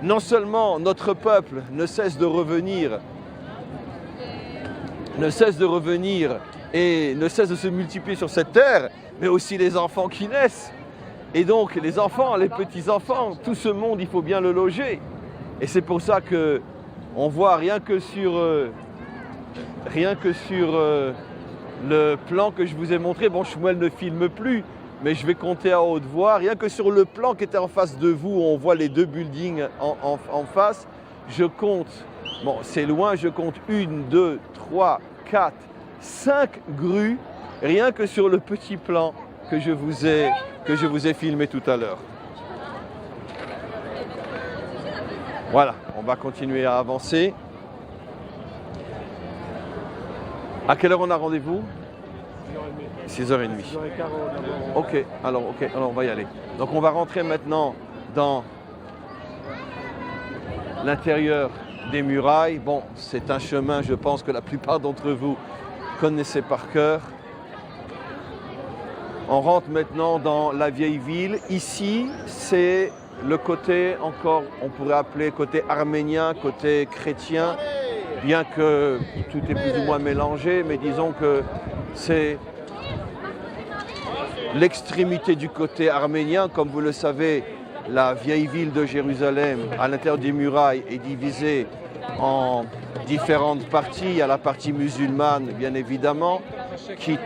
Non seulement notre peuple ne cesse de revenir et ne cesse de se multiplier sur cette terre, mais aussi les enfants qui naissent. Et donc les enfants, les petits-enfants, tout ce monde, il faut bien le loger. Et c'est pour ça que on voit rien que sur le plan que je vous ai montré, bon, Shmuel ne filme plus, mais je vais compter à haute voix. Rien que sur le plan qui était en face de vous, on voit les 2 buildings en face. Je compte, bon, c'est loin, je compte 1, 2, 3, 4, 5 grues, rien que sur le petit plan que je vous ai filmé tout à l'heure. Voilà, on va continuer à avancer. À quelle heure on a rendez-vous? 6h30. Ok, alors on va y aller. Donc on va rentrer maintenant dans l'intérieur des murailles. Bon, c'est un chemin, je pense que la plupart d'entre vous connaissez par cœur. On rentre maintenant dans la vieille ville. Ici, c'est le côté encore, on pourrait appeler côté arménien, côté chrétien. Bien que tout est plus ou moins mélangé, mais disons que c'est l'extrémité du côté arménien. Comme vous le savez, la vieille ville de Jérusalem, à l'intérieur des murailles, est divisée en différentes parties. Il y a la partie musulmane, bien évidemment, qui,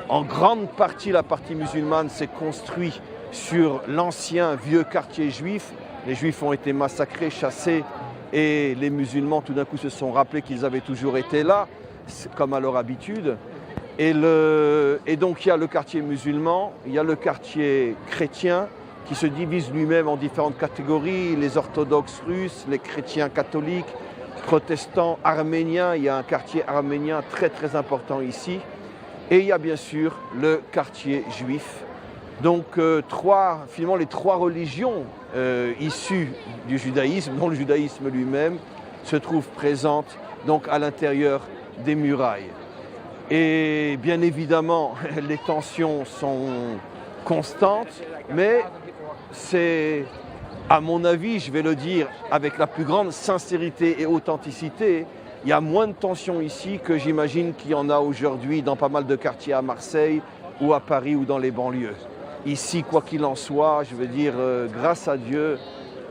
en grande partie, la partie musulmane s'est construite sur l'ancien vieux quartier juif. Les juifs ont été massacrés, chassés, et les musulmans tout d'un coup se sont rappelés qu'ils avaient toujours été là, comme à leur habitude. Et donc il y a le quartier musulman, il y a le quartier chrétien qui se divise lui-même en différentes catégories, les orthodoxes russes, les chrétiens catholiques, protestants, arméniens. Il y a un quartier arménien très très important ici. Et il y a bien sûr le quartier juif. Donc finalement les 3 religions issues du judaïsme, dont le judaïsme lui-même, se trouvent présentes donc à l'intérieur des murailles. Et bien évidemment, les tensions sont constantes, mais c'est, à mon avis, je vais le dire avec la plus grande sincérité et authenticité, il y a moins de tensions ici que j'imagine qu'il y en a aujourd'hui dans pas mal de quartiers à Marseille ou à Paris ou dans les banlieues. Ici, quoi qu'il en soit, je veux dire, grâce à Dieu,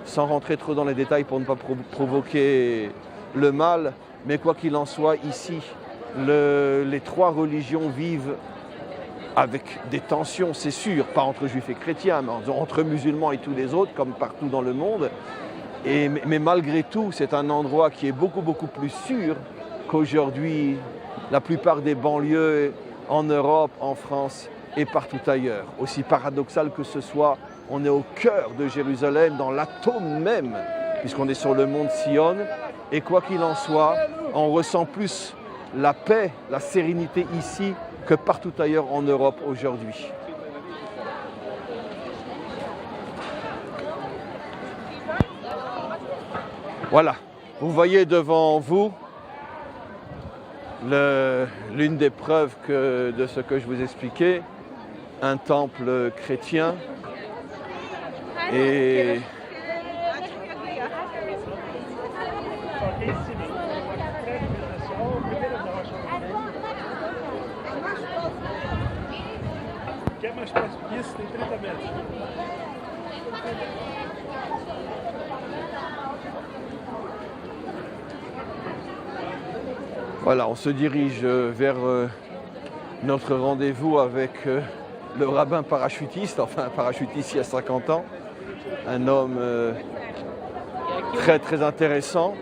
sans rentrer trop dans les détails pour ne pas provoquer le mal, mais quoi qu'il en soit, ici, les 3 religions vivent avec des tensions, c'est sûr, pas entre juifs et chrétiens, mais entre musulmans et tous les autres, comme partout dans le monde. Mais malgré tout, c'est un endroit qui est beaucoup, beaucoup plus sûr qu'aujourd'hui la plupart des banlieues en Europe, en France et partout ailleurs. Aussi paradoxal que ce soit, on est au cœur de Jérusalem, dans l'atome même, puisqu'on est sur le mont Sion. Et quoi qu'il en soit, on ressent plus la paix, la sérénité ici que partout ailleurs en Europe aujourd'hui. Voilà, vous voyez devant vous l'une des preuves de ce que je vous expliquais, un temple chrétien. Et voilà, on se dirige vers notre rendez-vous avec le rabbin parachutiste, enfin un parachutiste il y a 50 ans, un homme très très intéressant.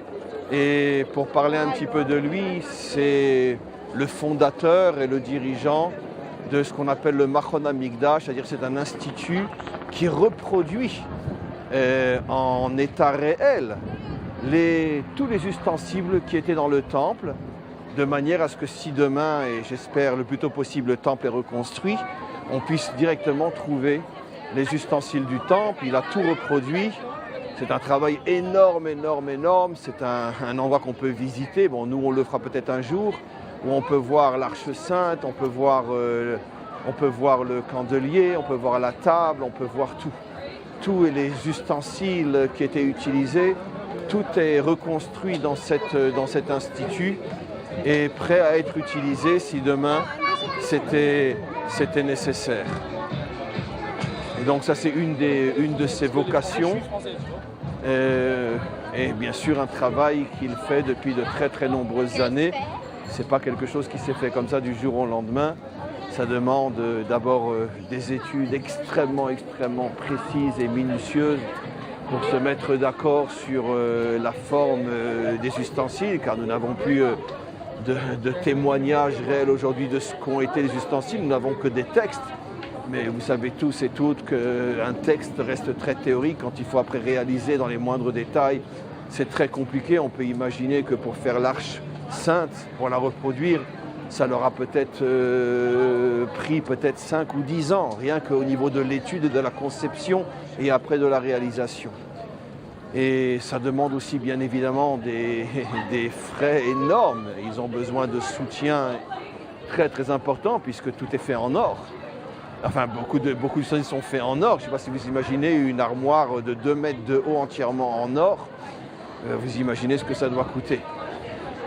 Et pour parler un petit peu de lui, c'est le fondateur et le dirigeant de ce qu'on appelle le Machon HaMikdash, c'est-à-dire c'est un institut qui reproduit en état réel tous les ustensiles qui étaient dans le temple, de manière à ce que si demain, et j'espère le plus tôt possible, le temple est reconstruit, on puisse directement trouver les ustensiles du temple. Il a tout reproduit. C'est un travail énorme, énorme, énorme. C'est un endroit qu'on peut visiter. Bon, nous, on le fera peut-être un jour, où on peut voir l'Arche Sainte, on peut voir le candelier, on peut voir la table, on peut voir tout. Tous les ustensiles qui étaient utilisés, tout est reconstruit dans cet institut et prêt à être utilisé si demain c'était nécessaire. Et donc ça c'est une de ses vocations et bien sûr un travail qu'il fait depuis de très très nombreuses années. C'est pas quelque chose qui s'est fait comme ça du jour au lendemain. Ça demande d'abord des études extrêmement précises et minutieuses pour se mettre d'accord sur la forme des ustensiles, car nous n'avons plus de témoignages réels aujourd'hui de ce qu'ont été les ustensiles, nous n'avons que des textes. Mais vous savez tous et toutes qu'un texte reste très théorique quand il faut après réaliser dans les moindres détails. C'est très compliqué, on peut imaginer que pour faire l'Arche Sainte, pour la reproduire, ça leur a peut-être pris 5 ou 10 ans, rien qu'au niveau de l'étude, de la conception et après de la réalisation. Et ça demande aussi bien évidemment des frais énormes. Ils ont besoin de soutien très très important puisque tout est fait en or. Enfin, beaucoup de choses sont faits en or. Je ne sais pas si vous imaginez une armoire de 2 mètres de haut entièrement en or. Vous imaginez ce que ça doit coûter.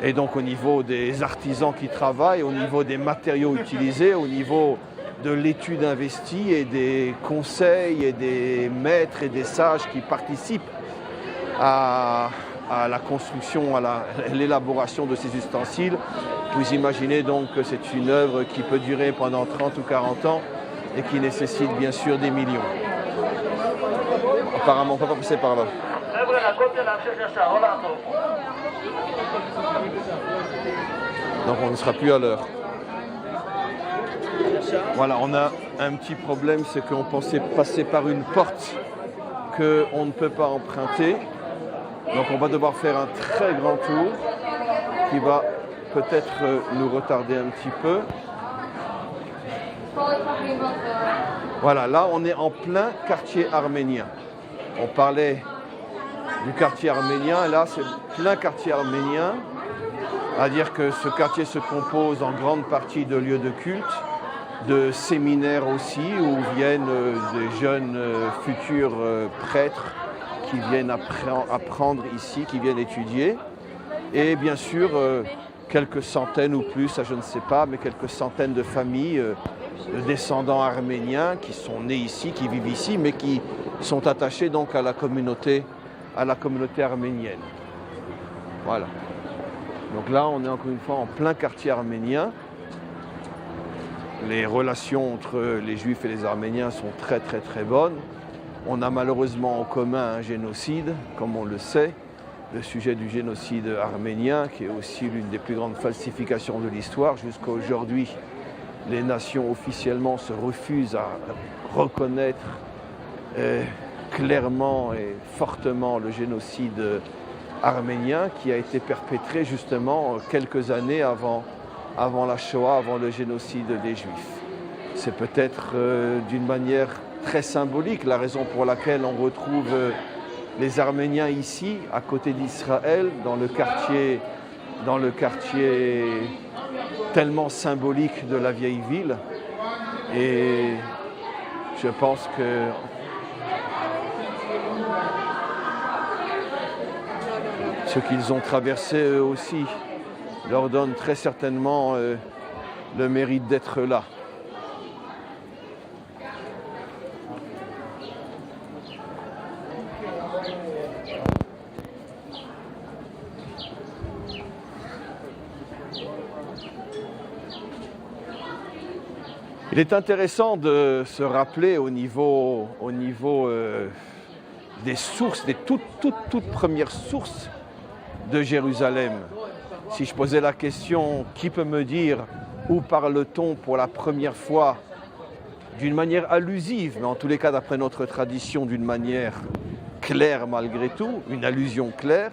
Et donc au niveau des artisans qui travaillent, au niveau des matériaux utilisés, au niveau de l'étude investie et des conseils et des maîtres et des sages qui participent à la construction, à l'élaboration de ces ustensiles. Vous imaginez donc que c'est une œuvre qui peut durer pendant 30 ou 40 ans et qui nécessite bien sûr des millions. Apparemment, on ne peut pas passer par là. Donc on ne sera plus à l'heure. Voilà, on a un petit problème, c'est qu'on pensait passer par une porte qu'on ne peut pas emprunter. Donc on va devoir faire un très grand tour qui va peut-être nous retarder un petit peu. Voilà, là on est en plein quartier arménien. On parlait du quartier arménien, là c'est plein quartier arménien. C'est-à-dire que ce quartier se compose en grande partie de lieux de culte, de séminaires aussi, où viennent des jeunes futurs prêtres qui viennent apprendre ici, qui viennent étudier. Et bien sûr, quelques centaines ou plus, ça je ne sais pas, mais quelques centaines de familles de descendants arméniens qui sont nés ici, qui vivent ici, mais qui sont attachés donc à la communauté arménienne. Voilà. Donc là, on est encore une fois en plein quartier arménien. Les relations entre les Juifs et les Arméniens sont très très très bonnes. On a malheureusement en commun un génocide, comme on le sait, le sujet du génocide arménien, qui est aussi l'une des plus grandes falsifications de l'histoire. Jusqu'à aujourd'hui, les nations officiellement se refusent à reconnaître clairement et fortement le génocide arménien qui a été perpétré justement quelques années avant la Shoah, avant le génocide des Juifs. C'est peut-être d'une manière très symbolique la raison pour laquelle on retrouve les Arméniens ici, à côté d'Israël, dans le quartier tellement symbolique de la vieille ville. Et je pense que ce qu'ils ont traversé eux aussi leur donne très certainement le mérite d'être là. Il est intéressant de se rappeler au niveau des sources, des toutes premières sources de Jérusalem. Si je posais la question, qui peut me dire où parle-t-on pour la première fois d'une manière allusive, mais en tous les cas d'après notre tradition d'une manière claire malgré tout, une allusion claire,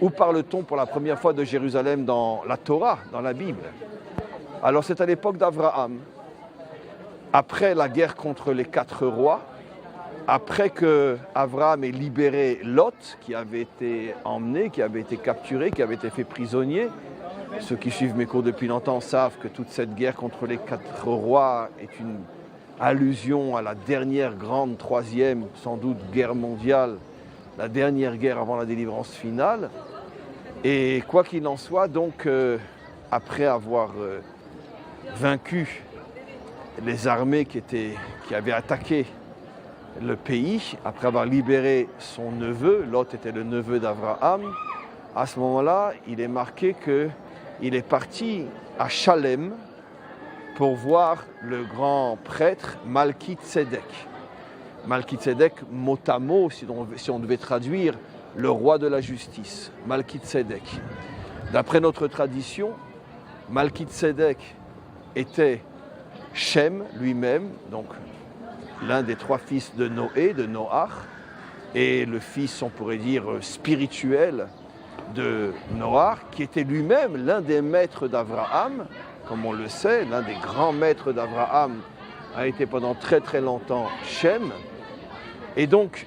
où parle-t-on pour la première fois de Jérusalem dans la Torah, dans la Bible? Alors c'est à l'époque d'Abraham. Après la guerre contre les 4 rois, après que Abraham ait libéré Lot, qui avait été emmené, qui avait été capturé, qui avait été fait prisonnier, ceux qui suivent mes cours depuis longtemps savent que toute cette guerre contre les 4 rois est une allusion à la dernière grande, troisième, sans doute, guerre mondiale, la dernière guerre avant la délivrance finale. Et quoi qu'il en soit, donc, après avoir vaincu les armées qui avaient attaqué le pays, après avoir libéré son neveu, Lot était le neveu d'Abraham, à ce moment-là, il est marqué qu'il est parti à Shalem pour voir le grand prêtre Malki-Tzedek. Malki-Tzedek, mot à mot, si on devait traduire, le roi de la justice, Malki-Tzedek. D'après notre tradition, Malki-Tzedek était Shem lui-même, donc l'un des 3 fils de Noé, de Noach, et le fils, on pourrait dire, spirituel de Noach, qui était lui-même l'un des maîtres d'Abraham, comme on le sait, l'un des grands maîtres d'Abraham a été pendant très très longtemps Shem. Et donc,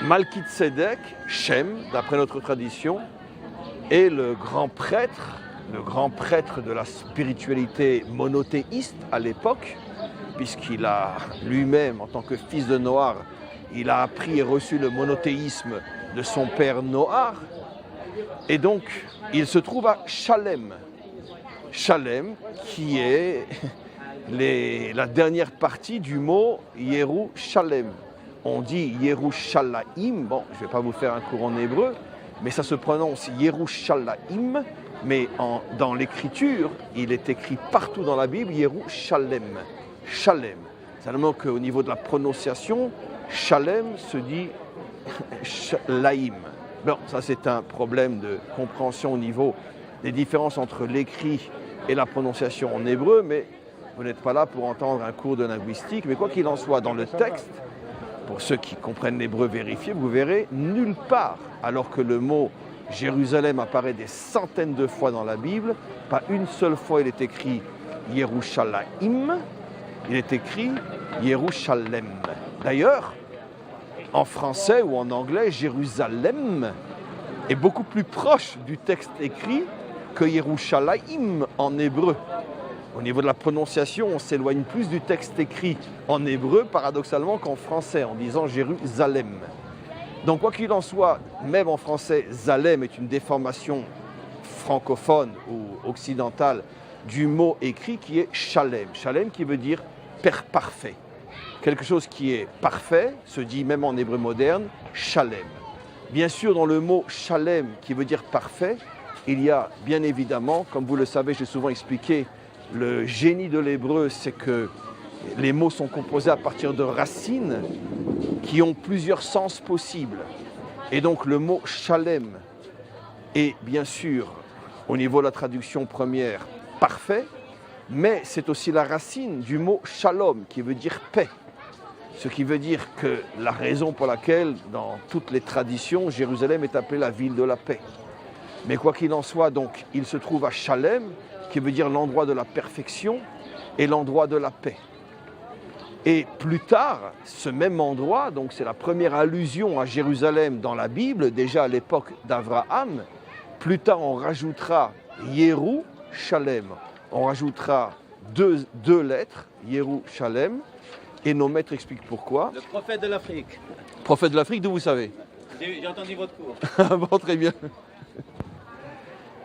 Malki-Tzedek, Shem, d'après notre tradition, est le grand prêtre de la spiritualité monothéiste à l'époque, puisqu'il a lui-même, en tant que fils de Noach, il a appris et reçu le monothéisme de son père Noach. Et donc, il se trouve à Shalem. Shalem, qui est la dernière partie du mot Yerushalem. On dit Yerushalayim, bon, je ne vais pas vous faire un cours en hébreu, mais ça se prononce Yerushalayim, mais dans l'écriture, il est écrit partout dans la Bible Yerushalem. Shalem. Seulement qu'au niveau de la prononciation, Shalem se dit Laïm. Bon, ça c'est un problème de compréhension au niveau des différences entre l'écrit et la prononciation en hébreu, mais vous n'êtes pas là pour entendre un cours de linguistique. Mais quoi qu'il en soit, dans le texte, pour ceux qui comprennent l'hébreu vérifié, vous verrez nulle part, alors que le mot Jérusalem apparaît des centaines de fois dans la Bible, pas une seule fois il est écrit Yerushalayim, il est écrit Yerushalem. D'ailleurs, en français ou en anglais, Jérusalem est beaucoup plus proche du texte écrit que Yerushalayim en hébreu. Au niveau de la prononciation, on s'éloigne plus du texte écrit en hébreu, paradoxalement, qu'en français, en disant Jérusalem. Donc, quoi qu'il en soit, même en français, Zalem est une déformation francophone ou occidentale du mot écrit qui est Shalem. Shalem qui veut dire père parfait. Quelque chose qui est parfait se dit même en hébreu moderne Shalem. Bien sûr, dans le mot Shalem qui veut dire parfait, il y a bien évidemment, comme vous le savez, j'ai souvent expliqué, le génie de l'hébreu, c'est que les mots sont composés à partir de racines qui ont plusieurs sens possibles. Et donc le mot Shalem est bien sûr, au niveau de la traduction première, parfait, mais c'est aussi la racine du mot shalom, qui veut dire paix. Ce qui veut dire que la raison pour laquelle, dans toutes les traditions, Jérusalem est appelée la ville de la paix. Mais quoi qu'il en soit, donc, il se trouve à Shalem, qui veut dire l'endroit de la perfection et l'endroit de la paix. Et plus tard, ce même endroit, donc c'est la première allusion à Jérusalem dans la Bible, déjà à l'époque d'Abraham. Plus tard, on rajoutera Yerushalem. On rajoutera deux lettres, Yerushalem, et nos maîtres expliquent pourquoi. Le prophète de l'Afrique. Prophète de l'Afrique, d'où vous savez? J'ai entendu votre cours. Bon, très bien.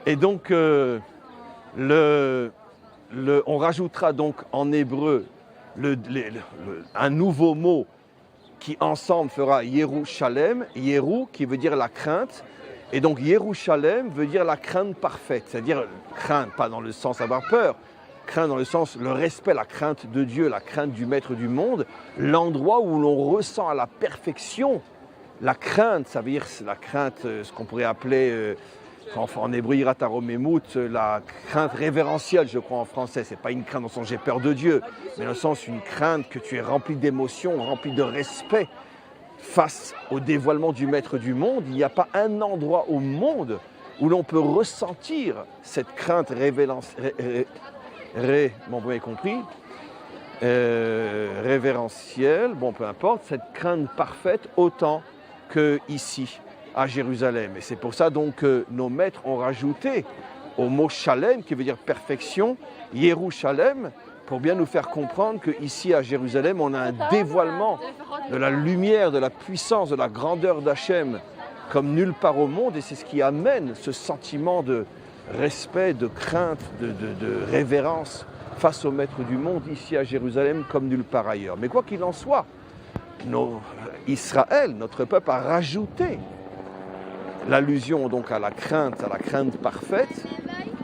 Et donc, on rajoutera donc en hébreu un nouveau mot qui ensemble fera Yerushalem, Yeru qui veut dire la crainte, et donc Yerushalem veut dire la crainte parfaite, c'est-à-dire crainte, pas dans le sens avoir peur, crainte dans le sens le respect, la crainte de Dieu, la crainte du maître du monde, l'endroit où l'on ressent à la perfection la crainte, ça veut dire la crainte, ce qu'on pourrait appeler en hébreu Yirat HaRomemut, la crainte révérentielle, je crois en français. C'est pas une crainte dans le sens j'ai peur de Dieu, mais dans le sens une crainte que tu es rempli d'émotions, rempli de respect face au dévoilement du maître du monde. Il n'y a pas un endroit au monde où l'on peut ressentir cette crainte vous avez compris, révérentielle, bon peu importe, cette crainte parfaite autant qu'ici à Jérusalem. Et c'est pour ça donc que nos maîtres ont rajouté au mot Shalem, qui veut dire perfection, Yerushalem, pour bien nous faire comprendre qu'ici à Jérusalem, on a un dévoilement de la lumière, de la puissance, de la grandeur d'Hachem comme nulle part au monde. Et c'est ce qui amène ce sentiment de respect, de crainte, de révérence face au maître du monde ici à Jérusalem comme nulle part ailleurs. Mais quoi qu'il en soit, Israël, notre peuple, a rajouté l'allusion donc à la crainte parfaite,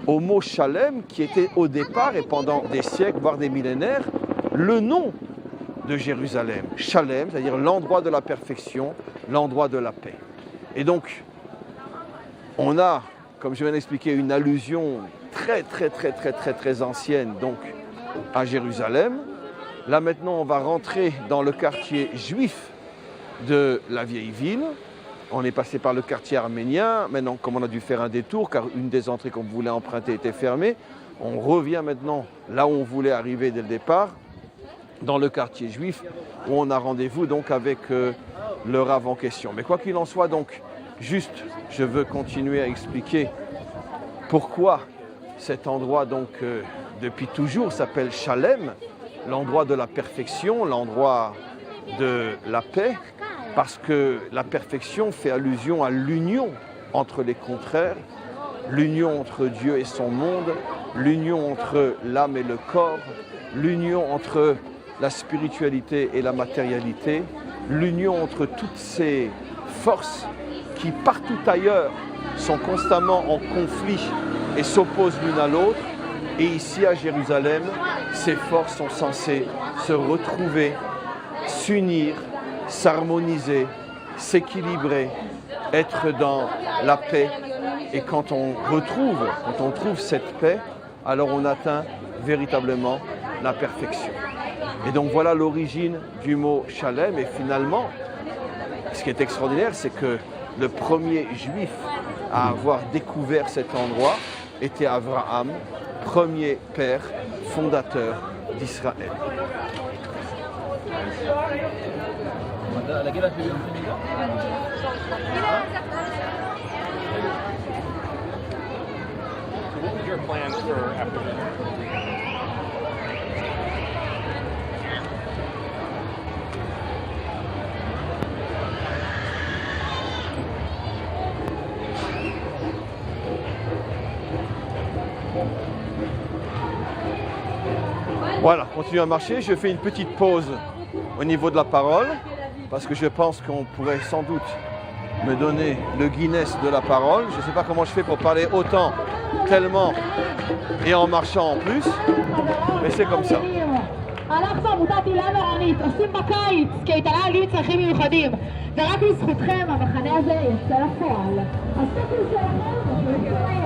au mot Shalem qui était au départ et pendant des siècles, voire des millénaires, le nom de Jérusalem. Shalem, c'est-à-dire l'endroit de la perfection, l'endroit de la paix. Et donc, on a, comme je viens d'expliquer, une allusion très ancienne donc à Jérusalem. Là maintenant, on va rentrer dans le quartier juif de la vieille ville. On est passé par le quartier arménien. Maintenant, comme on a dû faire un détour, car une des entrées qu'on voulait emprunter était fermée, on revient maintenant là où on voulait arriver dès le départ, dans le quartier juif, où on a rendez-vous donc avec le Rav en question. Mais quoi qu'il en soit, donc, juste, je veux continuer à expliquer pourquoi cet endroit, donc, depuis toujours, s'appelle Shalem, l'endroit de la perfection, l'endroit de la paix, parce que la perfection fait allusion à l'union entre les contraires, l'union entre Dieu et son monde, l'union entre l'âme et le corps, l'union entre la spiritualité et la matérialité, l'union entre toutes ces forces qui partout ailleurs sont constamment en conflit et s'opposent l'une à l'autre. Et ici à Jérusalem, ces forces sont censées se retrouver, s'unir, s'harmoniser, s'équilibrer, être dans la paix. Et quand on trouve cette paix, alors on atteint véritablement la perfection. Et donc voilà l'origine du mot Shalem. Et finalement, ce qui est extraordinaire, c'est que le premier juif à avoir découvert cet endroit était Abraham, premier père fondateur d'Israël. Voilà, continue à marcher. Je fais une petite pause au niveau de la parole parce que je pense qu'on pourrait sans doute me donner le Guinness de la parole. Je ne sais pas comment je fais pour parler autant, tellement et en marchant en plus, mais c'est comme ça. אנחנו עמותת הילה מרנית, עושים בקיץ קייטנה לי צרכים מיוחדים. זה רק לזכותכם, המחנה הזה יצא לפועל. אז תקלו שלכם, אנחנו נתראה.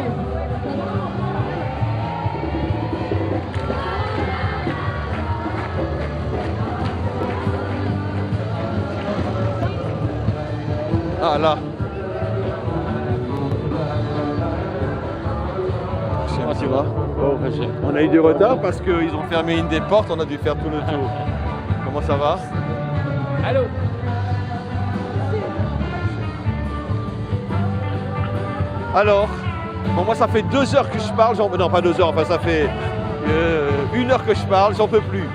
Ah là. Comment tu vas? On a eu du retard parce qu'ils ont fermé une des portes, on a dû faire tout le tour. Comment ça va? Allô? Alors, bon, moi ça fait 2 heures que je parle, non pas 2 heures, enfin ça fait 1 heure que je parle, j'en peux plus.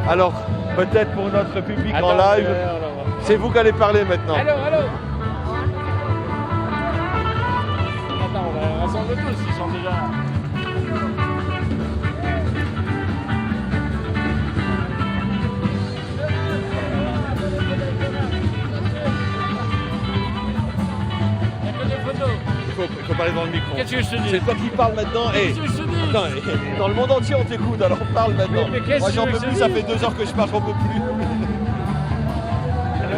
Alors, peut-être pour notre public en live, c'est vous qui allez parler maintenant. Allô? Attends, on va rassemble tous, ils sont déjà... Il faut parler dans le micro. Qu'est-ce que je te dis? C'est toi qui parles maintenant. Qu'est-ce que je te dis? Non, dans le monde entier on t'écoute, alors parle maintenant. Mais qu'est-ce Moi j'en que peux je plus, te ça dis? fait 2 heures que je parle, j'en peux plus.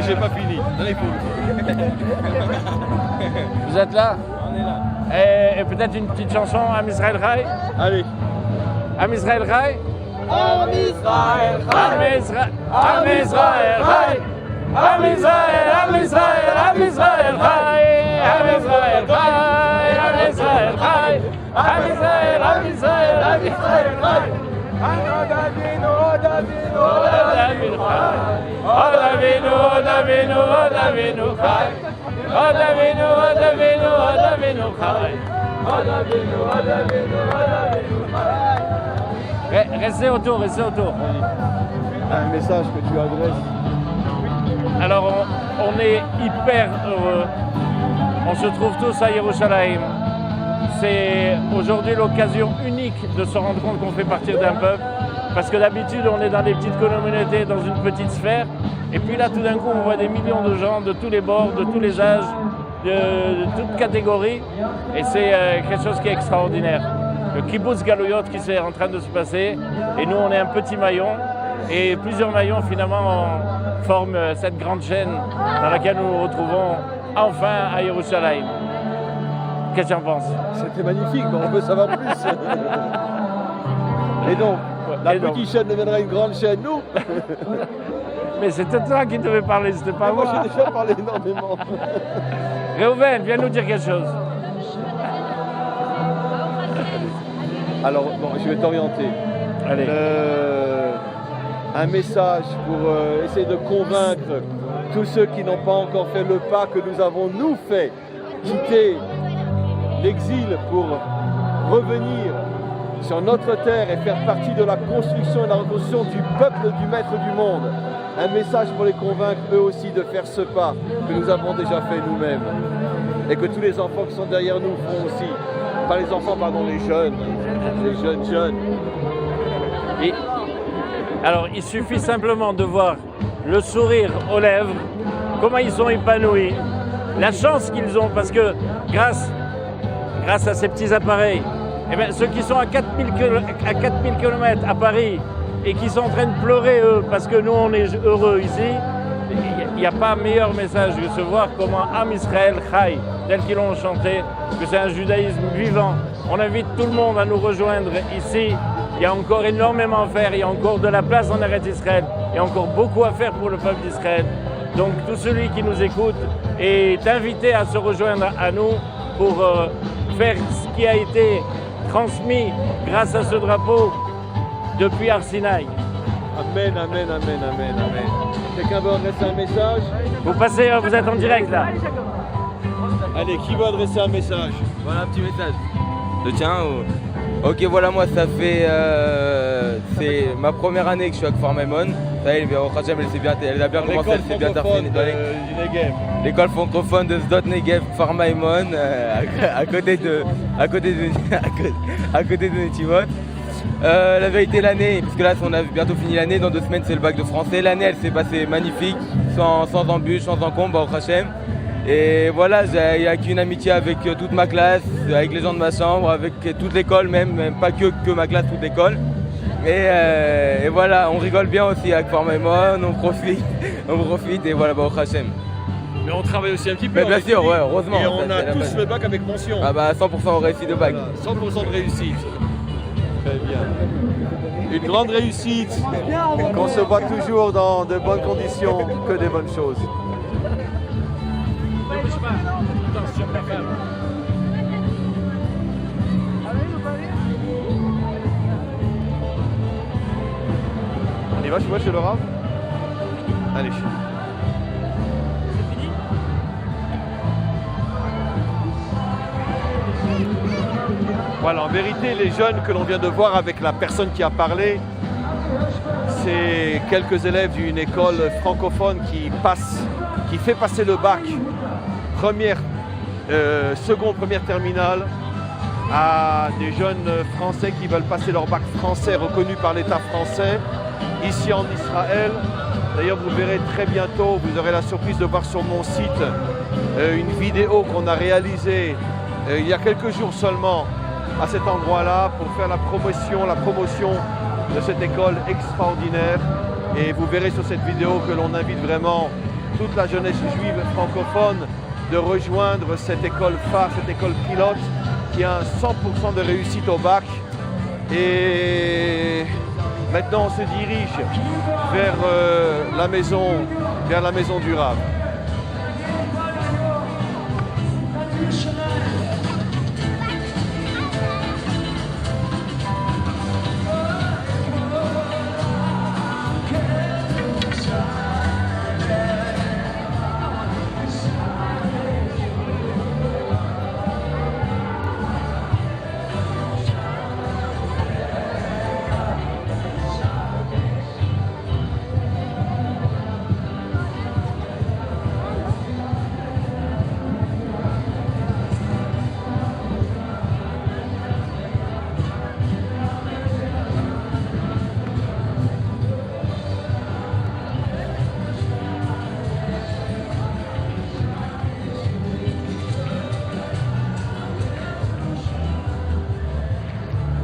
J'ai pas fini. Allez, Vous êtes là? On est là. Et peut-être une petite chanson, Am Israël Chai? Allez. Am Israël Chai? Am Israël Am Israël Chai! Am Israël, Am Israël, Am Israël Chai! Am Israël Chai! Am Israël Chai! Am Israël, Am Israël, Am Israël Chai! Od Avinu Chai! Od Avinu Chai! Restez autour. Un message que tu adresses. Alors on est hyper heureux. On se trouve tous à Yerushalayim. C'est aujourd'hui l'occasion unique de se rendre compte qu'on fait partie d'un peuple. Parce que d'habitude on est dans des petites communautés, dans une petite sphère. Et puis là tout d'un coup on voit des millions de gens de tous les bords, de tous les âges, de toutes catégories. Et c'est quelque chose qui est extraordinaire. Le kibbutz Galouyot qui est en train de se passer. Et nous on est un petit maillon. Et plusieurs maillons finalement forment cette grande chaîne dans laquelle nous nous retrouvons enfin à Yerushalayim. Qu'est-ce que tu en penses? C'était magnifique, mais on veut savoir plus. Et donc, la petite chaîne deviendra une grande chaîne, nous. Mais c'était toi qui devais parler, c'était pas moi. Moi j'ai déjà parlé énormément. Réhouven, viens nous dire quelque chose. Alors, bon, je vais t'orienter. Allez. Un message pour essayer de convaincre tous ceux qui n'ont pas encore fait le pas que nous avons nous fait, quitter l'exil pour revenir sur notre terre et faire partie de la construction et de la reconstruction du peuple du maître du monde. Un message pour les convaincre eux aussi de faire ce pas que nous avons déjà fait nous-mêmes et que tous les enfants qui sont derrière nous font aussi. Pas les enfants, pardon, les jeunes. Et alors, il suffit simplement de voir le sourire aux lèvres, comment ils sont épanouis, la chance qu'ils ont, parce que grâce à ces petits appareils, eh bien, ceux qui sont à 4000 km à Paris et qui sont en train de pleurer, eux, parce que nous, on est heureux ici, il n'y a pas meilleur message que de voir comment Am Israël Chai, tel qu'ils l'ont chanté, que c'est un judaïsme vivant. On invite tout le monde à nous rejoindre ici. Il y a encore énormément à faire, il y a encore de la place en Eretz Israël, il y a encore beaucoup à faire pour le peuple d'Israël. Donc tout celui qui nous écoute est invité à se rejoindre à nous pour faire ce qui a été transmis grâce à ce drapeau depuis Arsinaï. Amen. Quelqu'un veut adresser un message? Vous passez, vous êtes en direct là. Allez, qui veut adresser un message? Voilà un petit message. Le tien ou... Ok, voilà, moi ça fait c'est ma première année que je suis avec Kfar Maimon. Ça y est, elle a bien commencé, elle s'est bien terminée. L'école francophone de Sdot Negev, Kfar Maimon, à côté de Netivot. La vérité, l'année, puisque là on a bientôt fini l'année, dans 2 semaines c'est le bac de français. L'année elle s'est passée magnifique, sans embûches, sans encombre, au Hachem. Et voilà, j'ai acquis une amitié avec toute ma classe, avec les gens de ma chambre, avec toute l'école même pas que ma classe, toute l'école. Et voilà, on rigole bien aussi avec Kfar Maimon, on profite et voilà, au Hachem. Mais on travaille aussi un petit peu. Mais bien sûr, ouais, heureusement. Et on a tous le bac avec mention. Ah bah 100% réussi de bac. 100% de réussite. Très bien. Une grande réussite. Qu'on se voit toujours dans de bonnes conditions, que des bonnes choses. Attention, ma femme. On y va, je vois chez le Rav. Allez. Voilà, en vérité, les jeunes que l'on vient de voir avec la personne qui a parlé, c'est quelques élèves d'une école francophone qui fait passer le bac seconde, première terminale à des jeunes Français qui veulent passer leur bac français reconnu par l'État français ici en Israël. D'ailleurs, vous verrez très bientôt, vous aurez la surprise de voir sur mon site une vidéo qu'on a réalisée il y a quelques jours seulement à cet endroit-là pour faire la promotion de cette école extraordinaire. Et vous verrez sur cette vidéo que l'on invite vraiment toute la jeunesse juive francophone de rejoindre cette école phare, cette école pilote qui a un 100% de réussite au bac. Et maintenant on se dirige vers la maison du Rav.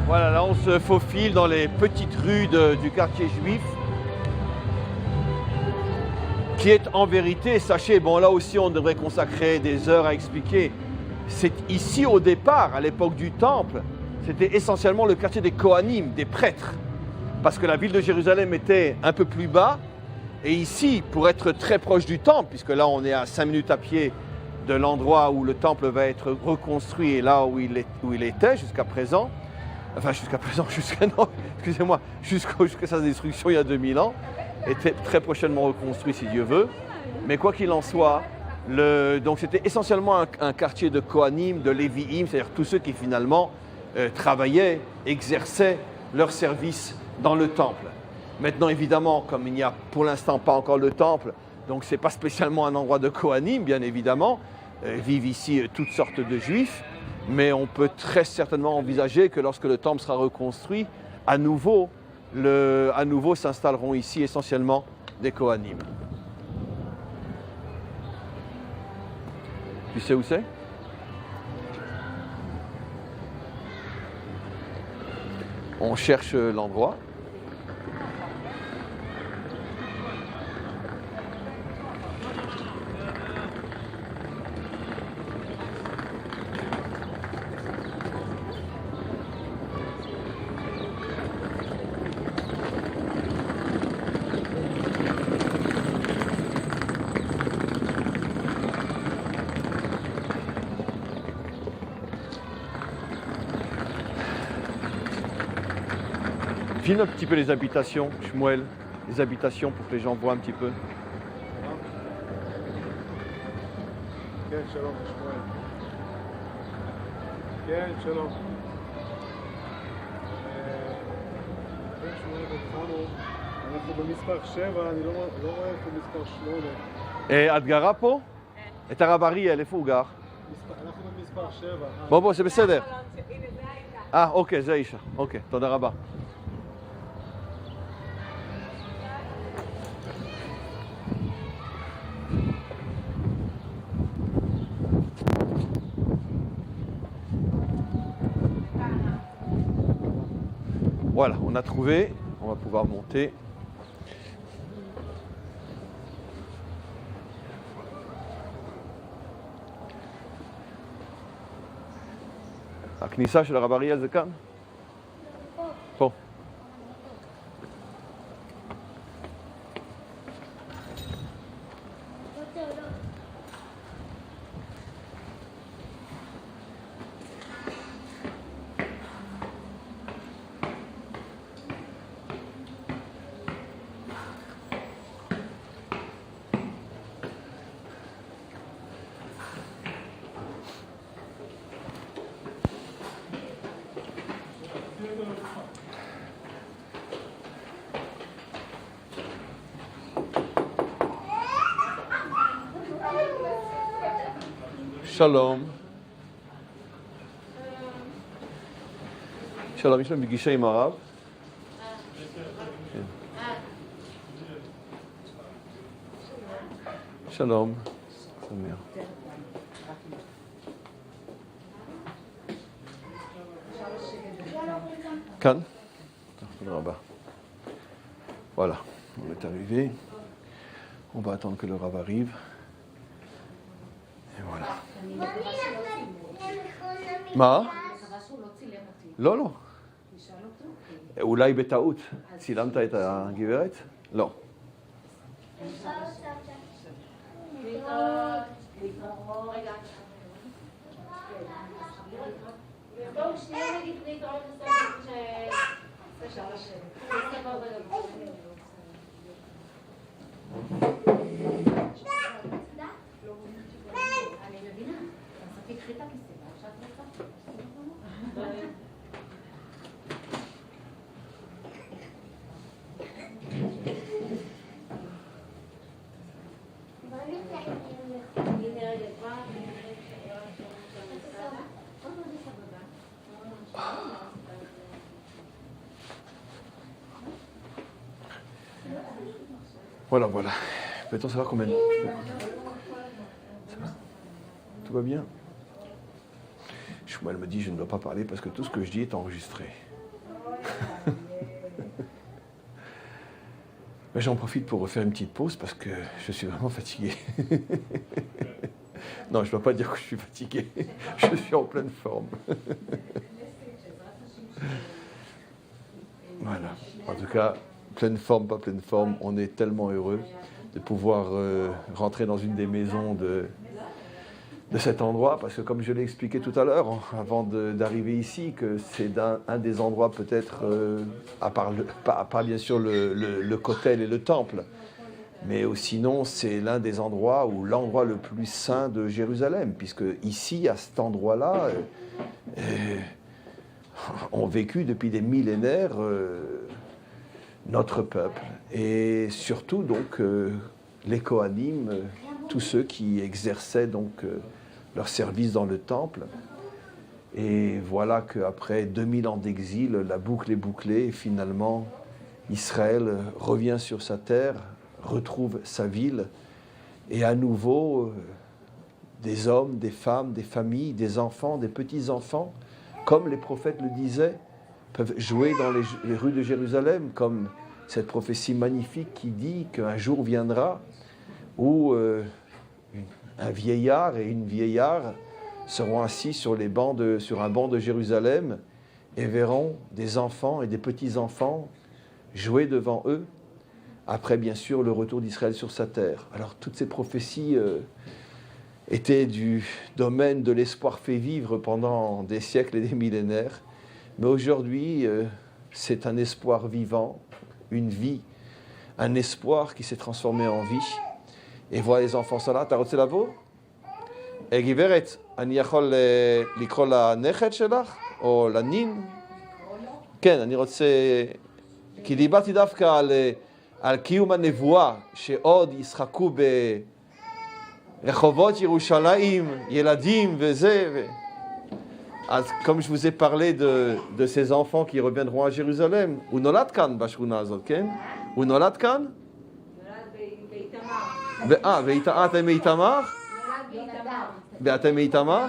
Voilà, là on se faufile dans les petites rues du quartier juif, qui est en vérité, sachez, bon là aussi on devrait consacrer des heures à expliquer, c'est ici au départ, à l'époque du temple, c'était essentiellement le quartier des Kohanim, des prêtres, parce que la ville de Jérusalem était un peu plus bas, et ici, pour être très proche du temple, puisque là on est à 5 minutes à pied de l'endroit où le temple va être reconstruit et là où il était jusqu'à présent, jusqu'à sa destruction il y a 2000 ans, était très prochainement reconstruit si Dieu veut. Mais quoi qu'il en soit, donc c'était essentiellement un quartier de Kohanim, de Lévi'im, c'est-à-dire tous ceux qui finalement travaillaient, exerçaient leur service dans le temple. Maintenant évidemment, comme il n'y a pour l'instant pas encore le temple, donc ce n'est pas spécialement un endroit de Kohanim, bien évidemment, vivent ici toutes sortes de juifs. Mais on peut très certainement envisager que lorsque le temple sera reconstruit, à nouveau s'installeront ici essentiellement des Kohanim. Tu sais où c'est? On cherche l'endroit. Filme un petit peu les habitations, Shmuel, les habitations pour que les gens voient un petit peu. כן, שלום, שמואל. כן, שלום. שמואל התחלנו, אנחנו במספר 7, אני לא רואה איפה מספר 8. את גרה פה? את הרב אריאל, איפה הוא גר? אנחנו במספר 7. בוא, זה בסדר. אוקיי, זה האישה. אוקיי, תודה רבה. Voilà, on a trouvé, on va pouvoir monter. הכניסה של הרב אריאל זה כאן? פה. שלום. שלום, יש לנו פגישה עם הרב. כן. שלום. סמיר. כאן? תודה רבה. Voilà, on est arrivé. On va attendre que le Rav arrive. Et voilà. מה? לא, לא. אולי בטעות. צילמת את הגברת? לא. Voilà, voilà. Peut-on savoir combien de... Ça va? Tout va bien? Shmuel me dit je ne dois pas parler parce que tout ce que je dis est enregistré. Mais j'en profite pour refaire une petite pause parce que je suis vraiment fatigué. Non, je ne dois pas dire que je suis fatigué. Je suis en pleine forme. Voilà. En tout cas, pleine forme, pas pleine forme, on est tellement heureux de pouvoir rentrer dans une des maisons de cet endroit, parce que comme je l'ai expliqué tout à l'heure, avant d'arriver ici, que c'est un des endroits peut-être, à part bien sûr le Kotel et le Temple, mais sinon c'est l'un des endroits, ou l'endroit le plus saint de Jérusalem, puisque ici, à cet endroit-là, ont vécu depuis des millénaires notre peuple, et surtout donc les Kohanim, tous ceux qui exerçaient donc leur service dans le temple. Et voilà qu'après 2000 ans d'exil, la boucle est bouclée et finalement Israël revient sur sa terre, retrouve sa ville, et à nouveau des hommes, des femmes, des familles, des enfants, des petits-enfants, comme les prophètes le disaient, peuvent jouer dans les rues de Jérusalem, comme cette prophétie magnifique qui dit qu'un jour viendra où un vieillard et une vieillarde seront assis sur un banc de Jérusalem et verront des enfants et des petits-enfants jouer devant eux, après bien sûr le retour d'Israël sur sa terre. Alors toutes ces prophéties étaient du domaine de l'espoir fait vivre pendant des siècles et des millénaires, mais aujourd'hui c'est un espoir vivant, une vie, un espoir qui s'est transformé en vie. Et voilà les enfants sont là. אתה רוצה לבוא? גברת, אני יכול לקרוא לנכד שלך? או לנין? כן, אני רוצה... כי דיברתי דווקא על קיום הנבואה, שעוד ישחקו ברחובות ירושלים, ילדים וזה... אז comme je vous ai parlé de ces enfants qui reviendront à Jérusalem, הוא נולד כאן בשכונה הזאת, כן? הוא נולד כאן? ואתם מאיתמר? ואתם מאיתמר?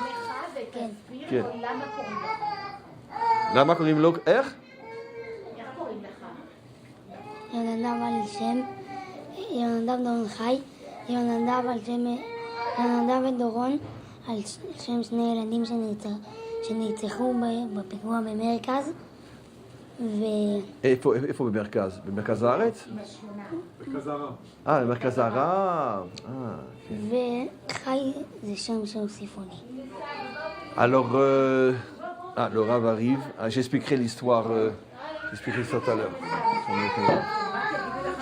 כן. למה קוראים לו? איך? יונדב על שם, יונדב דורון חי, יונדב ודורון על שם שני ילדים שנרצחו בפיגוע במרכז. איפה במרכז? במרכז הארץ? מרכז הרב. במרכז הרב. וחי זה שם שהוסיפו לי. Alors, le Rav arrive. J'expliquerai l'histoire tout à l'heure.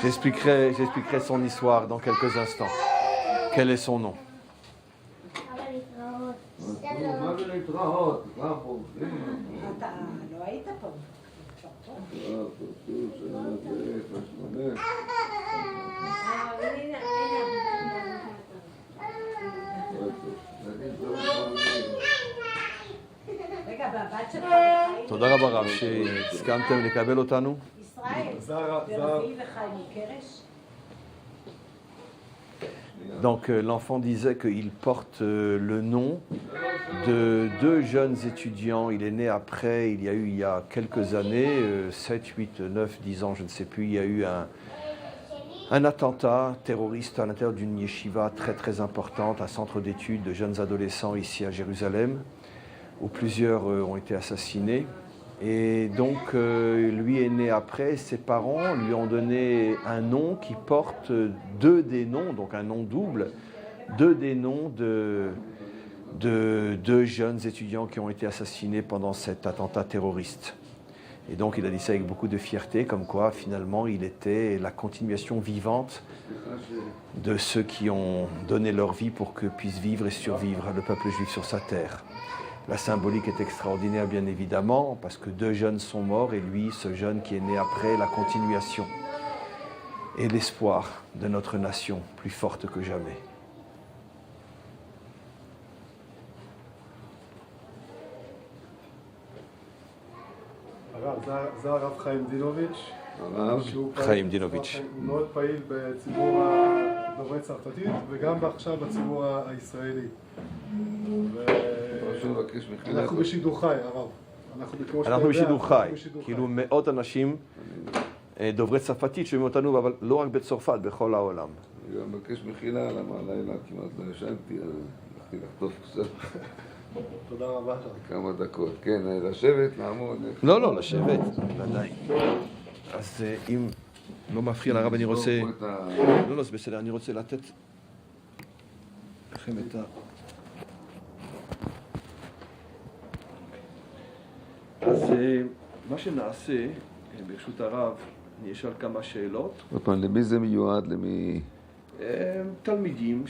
J'expliquerai son histoire dans quelques instants. Quel est son nom? תודה רבה רב שהסכמתם לקבל אותנו. Donc l'enfant disait qu'il porte le nom de deux jeunes étudiants. Il est né après, il y a quelques années, 7, 8, 9, 10 ans, je ne sais plus, il y a eu un attentat terroriste à l'intérieur d'une yeshiva très très importante, un centre d'études de jeunes adolescents ici à Jérusalem, où plusieurs ont été assassinés. Et donc lui est né après, ses parents lui ont donné un nom qui porte deux des noms, donc un nom double, deux des noms de deux jeunes étudiants qui ont été assassinés pendant cet attentat terroriste. Et donc il a dit ça avec beaucoup de fierté, comme quoi finalement il était la continuation vivante de ceux qui ont donné leur vie pour que puisse vivre et survivre le peuple juif sur sa terre. La symbolique est extraordinaire, bien évidemment, parce que deux jeunes sont morts et lui, ce jeune qui est né après, la continuation et l'espoir de notre nation, plus forte que jamais. זה הרב חיים דינוביץ'. חיים דינוביץ'. הוא מאוד פעיל בציבור דוברי צרפתית וגם עכשיו בציבור הישראלי. אנחנו בשידור חי, הרב. אנחנו בשידור חי, כאילו מאות אנשים דוברי צרפתית שומעים אותנו, אבל לא רק בצרפת, בכל העולם. אני גם מבקש מחילה, למה הלילה כמעט לא ישנתי, אז הלכתי לחטוף קצת. תודה רבה. כמה דקות. כן, לשבת, לעמוד. לא, לשבת, ודאי. אז אם לא מפריע לרב, אני רוצה... לא, זה בסדר, אני רוצה לתת לכם את ה... אז מה שנעשה, ברשות הרב, אני אשאל כמה שאלות. עוד פעם, למי זה מיועד? למי... תלמידים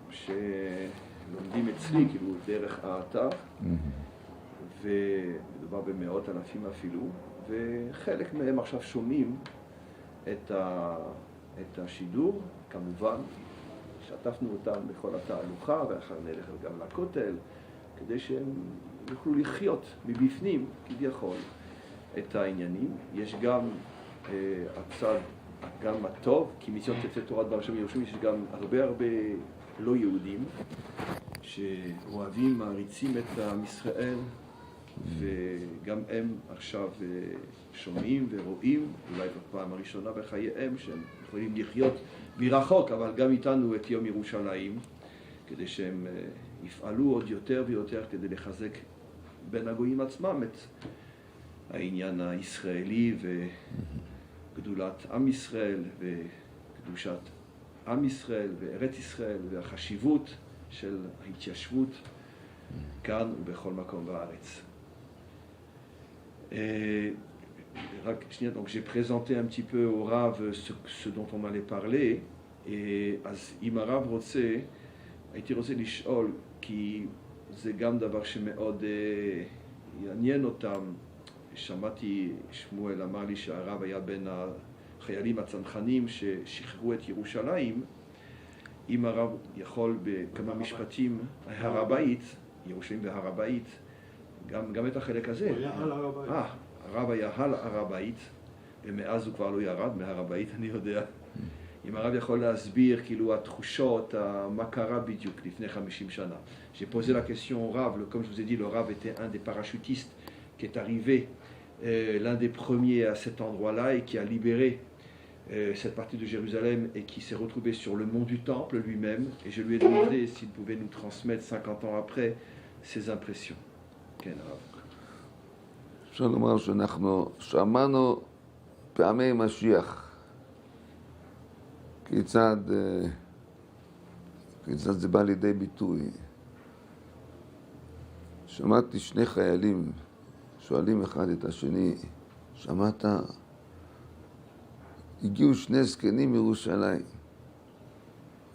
שלומדים אצלי, כאילו דרך האתר, ומדובר במאות אלפים אפילו, וחלק מהם עכשיו שומעים את השידור, כמובן, שתפנו אותם בכל התהלוכה, ואחר נלך גם לכותל, כדי שהם יוכלו לחיות מבפנים, כביכול, את העניינים. יש גם הצד, גם הטוב, כי מציון תצא תורת בר שם ירושלים, יש גם הרבה לא יהודים, שאוהבים, מעריצים את עם ישראל, וגם הם עכשיו שומעים ורואים, אולי בפעם הראשונה בחייהם, שהם יכולים לחיות מרחוק, אבל גם איתנו את יום ירושלים, כדי שהם יפעלו עוד יותר ויותר כדי לחזק בין הגויים עצמם את העניין הישראלי וגדולת עם ישראל וקדושת עם ישראל וארץ ישראל והחשיבות של ההתיישבות כאן ובכל מקום בארץ. Donc j'ai présenté un petit peu au Rav ce dont on m'allait parler, אז אם הרב רוצה, הייתי רוצה לשאול, כי זה גם דבר שמאוד יעניין אותם. שמעתי, שמואל אמר לי שהרב היה בין החיילים הצנחנים ששחררו את ירושלים. אם הרב יכול בכמה משפטים, הר הבית, ירושלים והר הבית, גם את החלק הזה. הוא היה על הר הבית. הרב היה על הר הבית, ומאז הוא כבר לא ירד מהר הבית, אני יודע. אם הרב יכול להסביר כאילו התחושות, מה קרה בדיוק לפני 50 שנה. J'ai posé la question au Rav, comme je vous ai dit, le Rav était un des parachutistes qui est arrivé, l'un des premiers à cet endroit-là et qui a libéré cette partie de Jérusalem et qui s'est retrouvé sur le mont du Temple lui-même. Et je lui ai demandé s'il pouvait nous transmettre 50 ans après ses impressions. כן, הרב. אפשר לומר שאנחנו שמענו פעמי משיח. כיצד זה בא לידי ביטוי. שמעתי שני חיילים שואלים אחד את השני, שמעת? הגיעו שני זקנים מירושלים.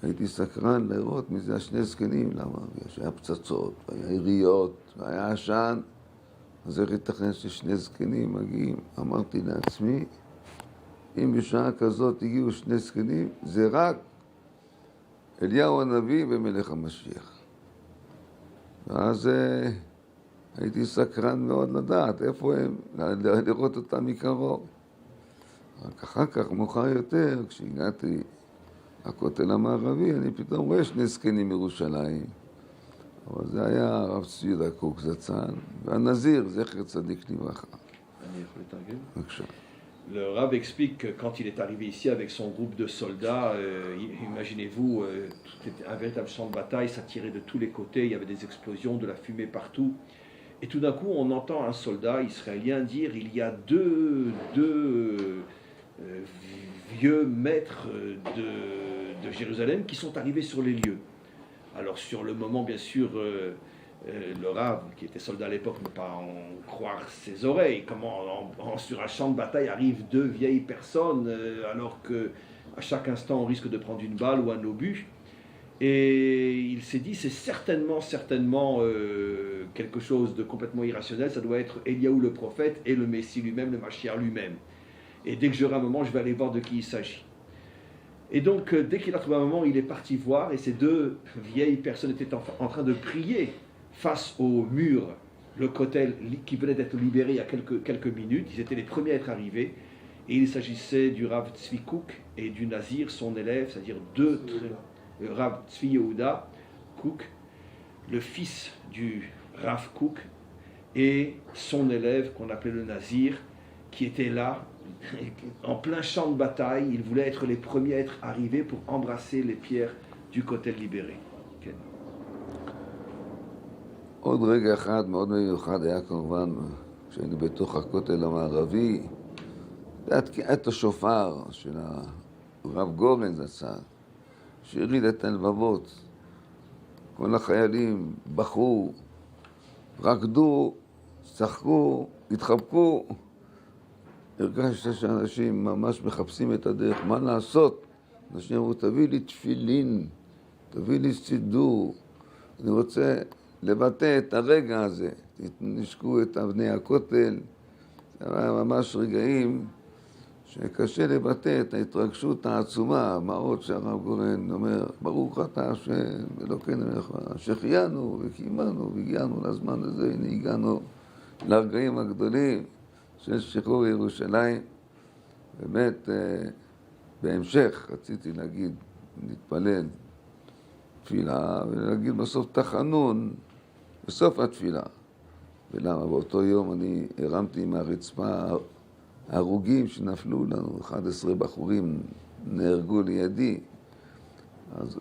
הייתי סקרן לראות מי זה השני זקנים, למה? שהיה פצצות, והיה יריות, והיה עשן. אז איך ייתכן ששני זקנים מגיעים? אמרתי לעצמי, אם בשעה כזאת הגיעו שני זקנים, זה רק אליהו הנביא ומלך המשיח. ואז הייתי סקרן מאוד לדעת איפה הם, לראות אותם מקרוב. רק אחר כך, מאוחר יותר, כשהגעתי לכותל המערבי, אני פתאום רואה שני זקנים מירושלים. אבל זה היה הרב צבי קוק זצ"ל, והנזיר, זכר צדיק לברכה. Le Rav explique que quand il est arrivé ici avec son groupe de soldats, imaginez-vous, c'était un véritable champ de bataille, ça tirait de tous les côtés, il y avait des explosions, de la fumée partout. Et tout d'un coup, on entend un soldat israélien dire il y a deux vieux maîtres de Jérusalem qui sont arrivés sur les lieux. Alors sur le moment, bien sûr, le Rav, qui était soldat à l'époque, ne peut pas en croire ses oreilles. Comment sur un champ de bataille arrivent deux vieilles personnes alors qu'à chaque instant on risque de prendre une balle ou un obus. Et il s'est dit, c'est certainement quelque chose de complètement irrationnel, ça doit être Eliaou le prophète et le Messie lui-même, le Mashiach lui-même. Et dès que j'aurai un moment, je vais aller voir de qui il s'agit. Et donc, dès qu'il a trouvé un moment, il est parti voir, et ces deux vieilles personnes étaient en train de prier face au mur, le kotel qui venait d'être libéré il y a quelques minutes. Ils étaient les premiers à être arrivés, et il s'agissait du Rav Tzvi Kouk et du Nazir, son élève, c'est-à-dire le Rav Tzvi Yehuda Kouk, le fils du Rav Kouk, et son élève qu'on appelait le Nazir, qui était là, en plein champ de bataille. Ils voulaient être les premiers à être arrivés pour embrasser les pierres du kotel libéré. Okay. עוד רגע אחד מאוד מיוחד היה כמובן כשהיינו בתוך הכותל המערבי, היה תקיעת השופר של הרב גורן זצ"ל, שהרעיד את הלבבות. כל החיילים בכו, רקדו, צחקו, התחבקו. הרגשת שאנשים ממש מחפשים את הדרך, מה לעשות? אנשים אמרו, תביא לי תפילין, תביא לי סידור, אני רוצה לבטא את הרגע הזה. נשקו את אבני הכותל, זה היה ממש רגעים שקשה לבטא את ההתרגשות העצומה, מה עוד שהרב גורן אומר, ברוך אתה השם, אלוקינו שהחיינו וקיימנו והגיענו לזמן הזה, הנה הגענו לרגעים הגדולים של שחרור ירושלים. באמת, בהמשך רציתי להגיד, להתפלל תפילה ולהגיד בסוף תחנון, בסוף התפילה. ולמה? באותו יום אני הרמתי מהרצפה הרוגים שנפלו לנו, 11 בחורים נהרגו לידי. אז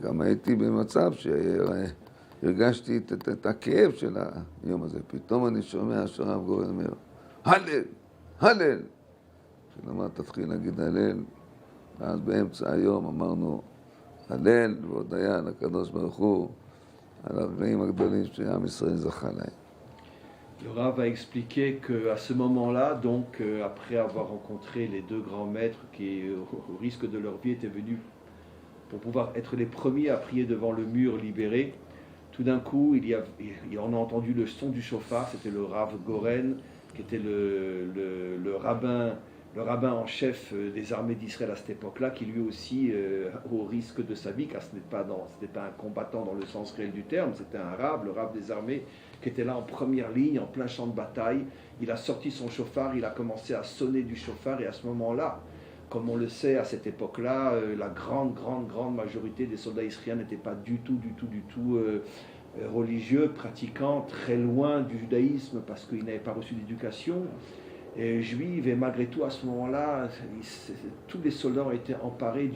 גם הייתי במצב שהרגשתי את הכאב של היום הזה. פתאום אני שומע שהרב גורן אומר, הלל, הלל. כלומר, תתחיל להגיד הלל, ואז באמצע היום אמרנו הלל והודיה לקדוש ברוך הוא על הרגעים הגדולים שעם ישראל זכה להם. Le Rav a expliqué qu'à ce moment-là, donc après avoir rencontré les deux grands maîtres qui, au risque de leur vie, étaient venus pour pouvoir être les premiers à prier devant le mur libéré, tout d'un coup, on a entendu le son du chauffard. C'était le Rav Goren, qui était le rabbin en chef des armées d'Israël à cette époque-là, qui lui aussi, au risque de sa vie, car ce n'était pas un combattant dans le sens réel du terme, c'était un rab, le rab des armées, qui était là en première ligne, en plein champ de bataille. Il a sorti son chauffard, il a commencé à sonner du chauffard, et à ce moment-là, comme on le sait, à cette époque-là, la grande majorité des soldats israéliens n'étaient pas du tout religieux, pratiquants, très loin du judaïsme, parce qu'ils n'avaient pas reçu d'éducation juive, et malgré tout, à ce moment-là, tous les soldats ont été emparés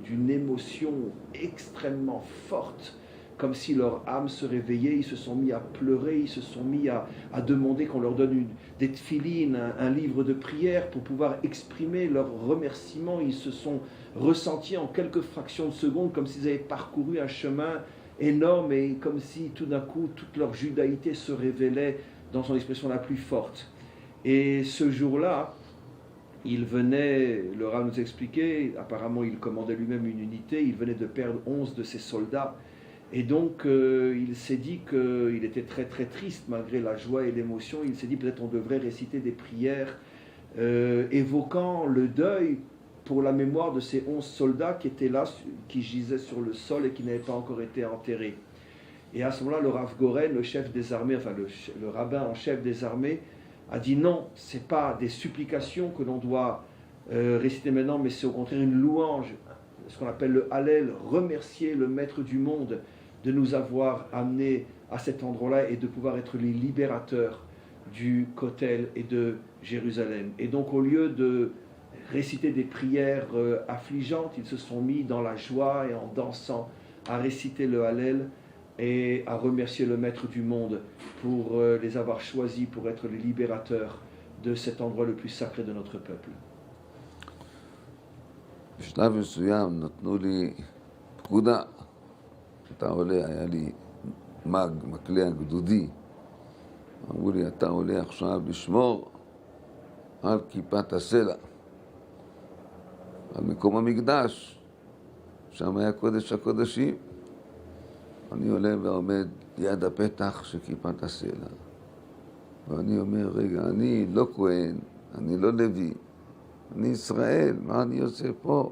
d'une émotion extrêmement forte, comme si leur âme se réveillait. Ils se sont mis à pleurer, ils se sont mis à demander qu'on leur donne des tefilines, un livre de prière pour pouvoir exprimer leurs remerciements. Ils se sont ressentis en quelques fractions de secondes comme s'ils avaient parcouru un chemin énorme, et comme si tout d'un coup toute leur judaïté se révélait dans son expression la plus forte. Et ce jour-là, il venait, le Rav nous expliquait, apparemment il commandait lui-même une unité, il venait de perdre 11 de ses soldats, et donc il s'est dit qu'il était très triste malgré la joie et l'émotion. Il s'est dit peut-être on devrait réciter des prières évoquant le deuil pour la mémoire de ces 11 soldats qui étaient là, qui gisaient sur le sol et qui n'avaient pas encore été enterrés. Et à ce moment-là, le Rav Goren, le chef des armées, enfin le rabbin en chef des armées, a dit non, ce n'est pas des supplications que l'on doit réciter maintenant, mais c'est au contraire une louange, ce qu'on appelle le Hallel, remercier le Maître du monde de nous avoir amenés à cet endroit-là et de pouvoir être les libérateurs du Kotel et de Jérusalem. Et donc au lieu de réciter des prières affligeantes, ils se sont mis dans la joie et en dansant à réciter le Hallel et à remercier le Maître du monde pour les avoir choisis pour être les libérateurs de cet endroit le plus sacré de notre peuple. בשלב מסוים נתנו לי פקודה, אתה עולה, היה לי מקלע גדודי, אמרו לי, אתה עולה עכשיו לשמור על כיפת הסלע, על מקום המקדש, שם היה קודש הקודשים. אני עולה ועומד ליד הפתח של כיפת הסלע, ואני אומר, רגע, אני לא כהן, אני לא לוי, אני ישראל, מה אני עושה פה?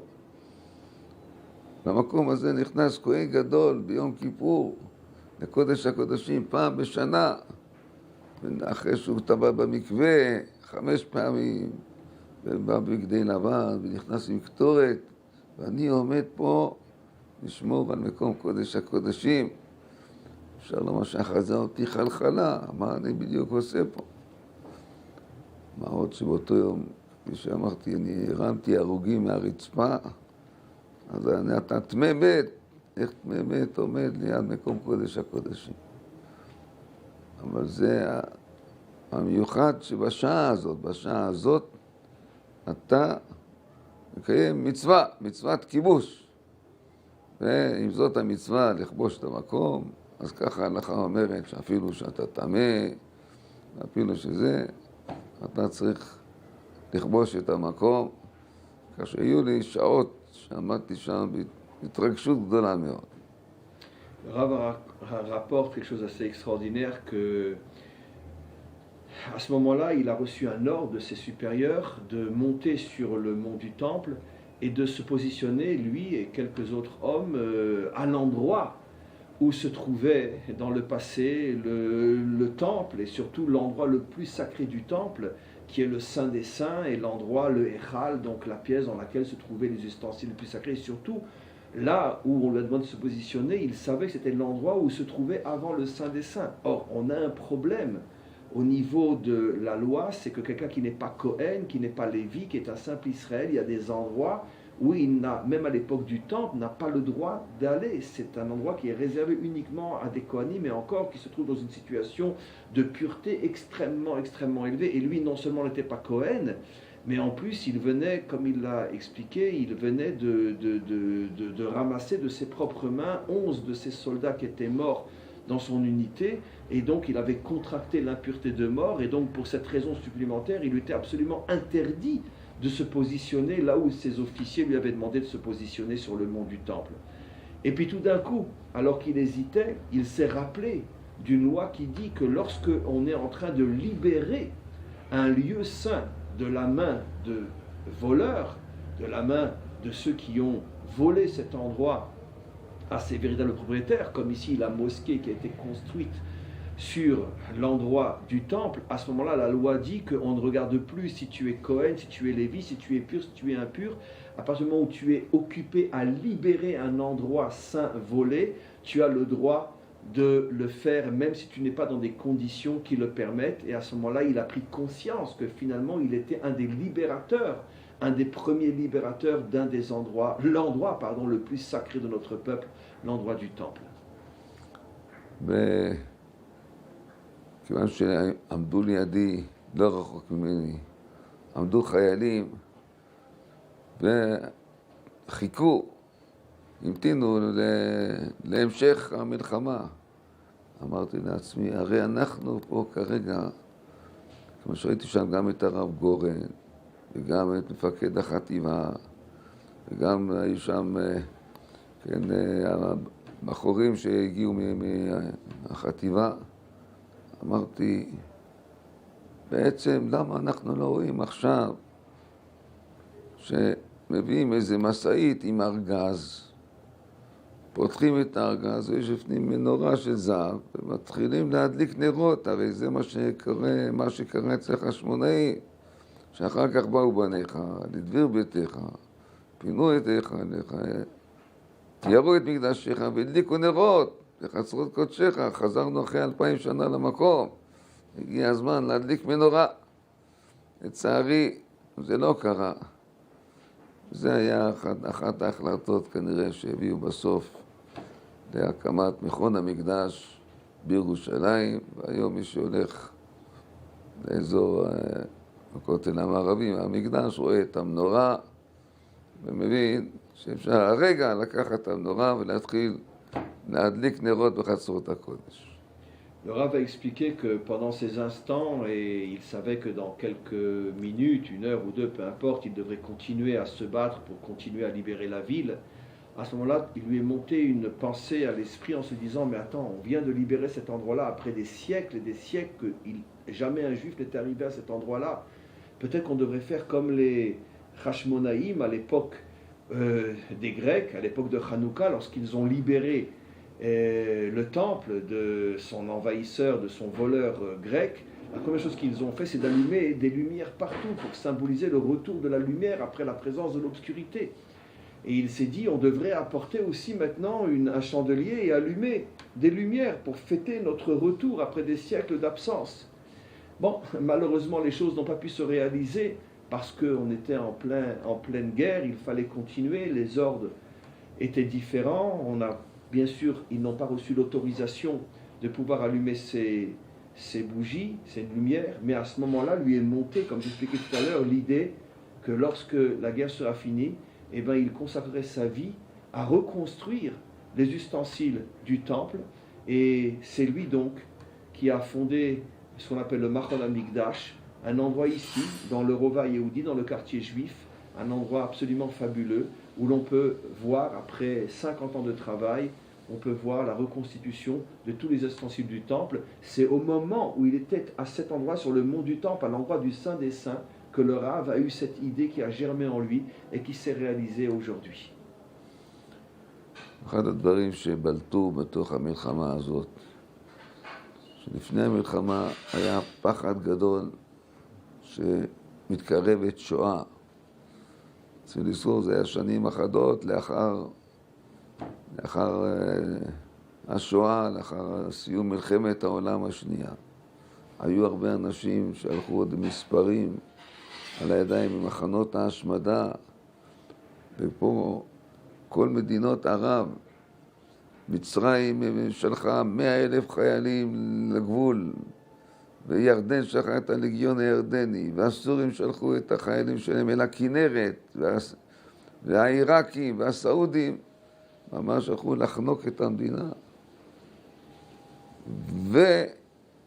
למקום הזה נכנס כהן גדול ביום כיפור, לקודש הקודשים, פעם בשנה, אחרי שהוא טבע במקווה 5 פעמים, ובא בגדי לבן ונכנס עם קטורת, ואני עומד פה לשמור על מקום קודש הקודשים. אפשר לומר שהחזה אותי חלחלה, מה אני בדיוק עושה פה? מה עוד שבאותו יום, כפי שאמרתי, אני הרמתי הרוגים מהרצפה, אז אתה טמא מת, איך טמא מת עומד ליד מקום קודש הקודשים. אבל זה המיוחד שבשעה הזאת, אתה מקיים מצווה, מצוות כיבוש. ואם זאת המצווה לכבוש את המקום, אז ככה ההלכה אומרת שאפילו שאתה טמא, אפילו שזה, אתה צריך לכבוש את המקום, כאשר היו לי שעות שעמדתי שם בהתרגשות גדולה מאוד. Le Rav rapporte quelque chose d'assez extraordinaire que à ce moment-là, il a reçu un ordre de ses supérieurs de monter sur le mont du Temple et de se positionner, lui et quelques autres hommes, à l'endroit où se trouvait dans le passé le temple et surtout l'endroit le plus sacré du temple, qui est le Saint des Saints et l'endroit, le Echal, donc la pièce dans laquelle se trouvaient les ustensiles les plus sacrés, et surtout là où on lui a demandé de se positionner, il savait que c'était l'endroit où se trouvait avant le Saint des Saints. Or, on a un problème au niveau de la loi, c'est que quelqu'un qui n'est pas Cohen, qui n'est pas Lévi, qui est un simple Israël, il y a des endroits où il n'a, même à l'époque du temple, n'a pas le droit d'aller. C'est un endroit qui est réservé uniquement à des Kohanim, mais encore qui se trouve dans une situation de pureté extrêmement, extrêmement élevée. Et lui, non seulement n'était pas Kohen, mais en plus, il venait, comme il l'a expliqué, il venait de ramasser de ses propres mains 11 de ses soldats qui étaient morts dans son unité, et donc il avait contracté l'impureté de mort, et donc pour cette raison supplémentaire, il lui était absolument interdit de se positionner là où ses officiers lui avaient demandé de se positionner sur le mont du Temple. Et puis tout d'un coup, alors qu'il hésitait, il s'est rappelé d'une loi qui dit que lorsque on est en train de libérer un lieu saint de la main de voleurs, de la main de ceux qui ont volé cet endroit à ses véritables propriétaires, comme ici la mosquée qui a été construite sur l'endroit du temple, à ce moment-là, la loi dit qu'on ne regarde plus si tu es Cohen, si tu es Lévi, si tu es pur, si tu es impur. À partir du moment où tu es occupé à libérer un endroit saint volé, tu as le droit de le faire, même si tu n'es pas dans des conditions qui le permettent. Et à ce moment-là, il a pris conscience que finalement, il était un des libérateurs, un des premiers libérateurs d'un des endroits, l'endroit, pardon, le plus sacré de notre peuple, l'endroit du temple. כיוון שעמדו לידי, לא רחוק ממני, עמדו חיילים וחיכו, המתינו להמשך המלחמה. אמרתי לעצמי, הרי אנחנו פה כרגע, כמו שראיתי שם גם את הרב גורן, וגם את מפקד החטיבה, וגם היו שם כן, הבחורים שהגיעו מהחטיבה. אמרתי, בעצם למה אנחנו לא רואים עכשיו שמביאים איזה מסעית עם ארגז, פותחים את הארגז, ויש בפנים מנורה של זהב, ומתחילים להדליק נרות, הרי זה מה שקרה אצל חשמונאי, שאחר כך באו בניך, לדביר ביתך, פינו את היכלך, תיירו את מקדשך והדליקו נרות לחצרות קודשך. חזרנו אחרי 2000 שנה למקום, הגיע הזמן להדליק מנורה. לצערי זה לא קרה. זה היה אחת ההחלטות כנראה שהביאו בסוף להקמת מכון המקדש בירושלים, והיום מי שהולך לאזור הכותל המערבי מהמקדש רואה את המנורה ומבין שאפשר הרגע לקחת את המנורה ולהתחיל להדליק נרות בחצרות הקודש. Le Rav a expliqué que pendant ces instants, et il savait que dans quelques minutes, une heure ou deux, peu importe, il devrait continuer à se battre pour continuer à libérer la ville. À ce moment-là, il lui est monté une pensée à l'esprit en se disant « Mais attends, on vient de libérer cet endroit-là après des siècles et des siècles que jamais un juif n'était arrivé à cet endroit-là. Peut-être qu'on devrait faire comme les Hashmonaïm à l'époque des Grecs, à l'époque de Hanouka, lorsqu'ils ont libéré le temple de son envahisseur, de son voleur grec. La première chose qu'ils ont fait, c'est d'allumer des lumières partout pour symboliser le retour de la lumière après la présence de l'obscurité. Et il s'est dit, on devrait apporter aussi maintenant un chandelier et allumer des lumières pour fêter notre retour après des siècles d'absence. Bon, malheureusement, les choses n'ont pas pu se réaliser parce qu'on était en pleine guerre, il fallait continuer, les ordres étaient différents. Bien sûr, ils n'ont pas reçu l'autorisation de pouvoir allumer ces bougies, ces lumières, mais à ce moment-là, lui est montée, comme j'expliquais tout à l'heure, l'idée que lorsque la guerre sera finie, eh ben, il consacrerait sa vie à reconstruire les ustensiles du temple, et c'est lui donc qui a fondé ce qu'on appelle le Machon HaMikdash, un endroit ici, dans le Rova Yehudi, dans le quartier juif, un endroit absolument fabuleux, où l'on peut voir, après 50 ans de travail, on peut voir la reconstitution de tous les ustensiles du temple. C'est au moment où il était à cet endroit, sur le mont du temple, à l'endroit du Saint des Saints, que le Rav a eu cette idée qui a germé en lui et qui s'est réalisée aujourd'hui. אחד הדברים שבלטו בתוך המלחמה הזאת, שלפני המלחמה היה פחד גדול שמתקרבת שואה. צריך לזכור, זה היה שנים אחדות לאחר השואה, לאחר סיום מלחמת העולם השנייה. היו הרבה אנשים שהלכו עוד מספרים על הידיים ממחנות ההשמדה, ופה כל מדינות ערב, מצרים שלחה 100,000 חיילים לגבול, וירדן שלחה את הלגיון הירדני, והסורים שלחו את החיילים שלהם אל הכנרת, והעיראקים והסעודים ממש הלכו לחנוק את המדינה.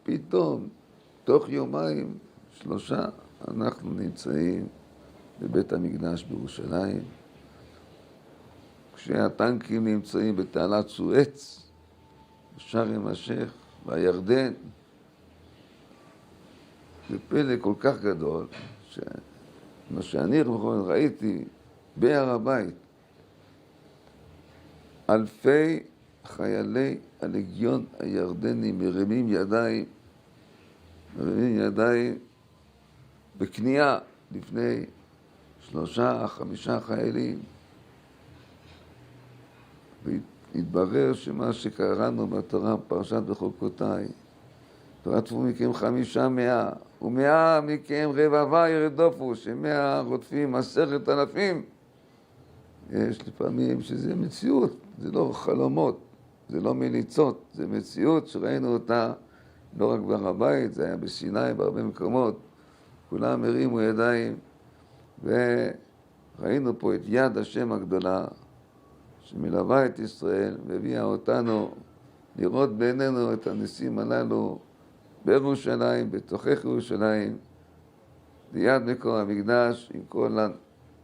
ופתאום, תוך יומיים, 3, אנחנו נמצאים בבית המקדש בירושלים, כשהטנקים נמצאים בתעלת סואץ, בשארם א-שייח והירדן. זה פלא כל כך גדול, מה שאני ראיתי בהר הבית, אלפי חיילי הלגיון הירדני מרימים ידיים בכניעה לפני 3-5 חיילים. והתברר שמה שקראנו בתורה, פרשת בחוקותיי, ורדפו מכם 500, ו100 מכם רבבה ירדופו, ש100 רודפים 10,000. יש לפעמים שזה מציאות, זה לא חלומות, זה לא מליצות, זה מציאות שראינו אותה לא רק בהר הבית, זה היה בסיני, בהרבה מקומות. כולם הרימו ידיים, וראינו פה את יד השם הגדולה, שמלווה את ישראל, והביאה אותנו לראות בעינינו את הניסים הללו בירושלים, בתוכך ירושלים, ליד מקום המקדש, עם כל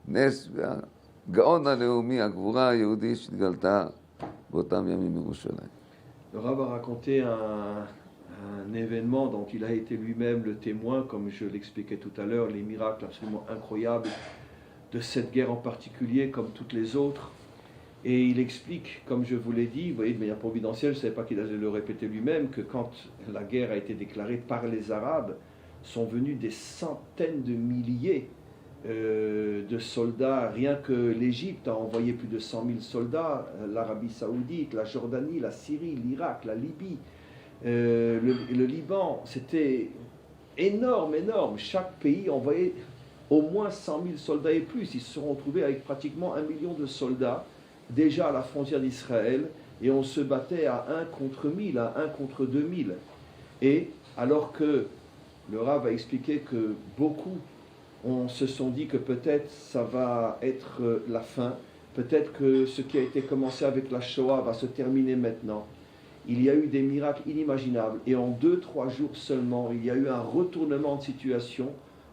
הנס והגאון הלאומי, הגבורה היהודית שהתגלתה באותם ימים בירושלים. Le Rav a raconté un événement dont il a été lui-même le témoin, comme je l'expliquais tout à l'heure, les miracles absolument incroyables de cette guerre en particulier, comme toutes les autres. Et il explique, comme je vous l'ai dit, vous voyez, de manière providentielle, je ne savais pas qu'il allait le répéter lui-même, que quand la guerre a été déclarée par les Arabes, sont venus des centaines de milliers de soldats. Rien que l'Égypte a envoyé plus de 100 000 soldats, l'Arabie Saoudite, la Jordanie, la Syrie, l'Irak, la Libye, le Liban. C'était énorme, énorme. Chaque pays envoyait au moins 100 000 soldats et plus. Ils se sont retrouvés avec pratiquement 1 million de soldats déjà à la frontière d'Israël, et on se battait à 1 contre 1000, à 1 contre 2000. Et alors que le Rav a expliqué que beaucoup se sont dit que peut-être ça va être la fin, peut-être que ce qui a été commencé avec la Shoah va se terminer maintenant. Il y a eu des miracles inimaginables, et en 2-3 jours seulement, il y a eu un retournement de situation,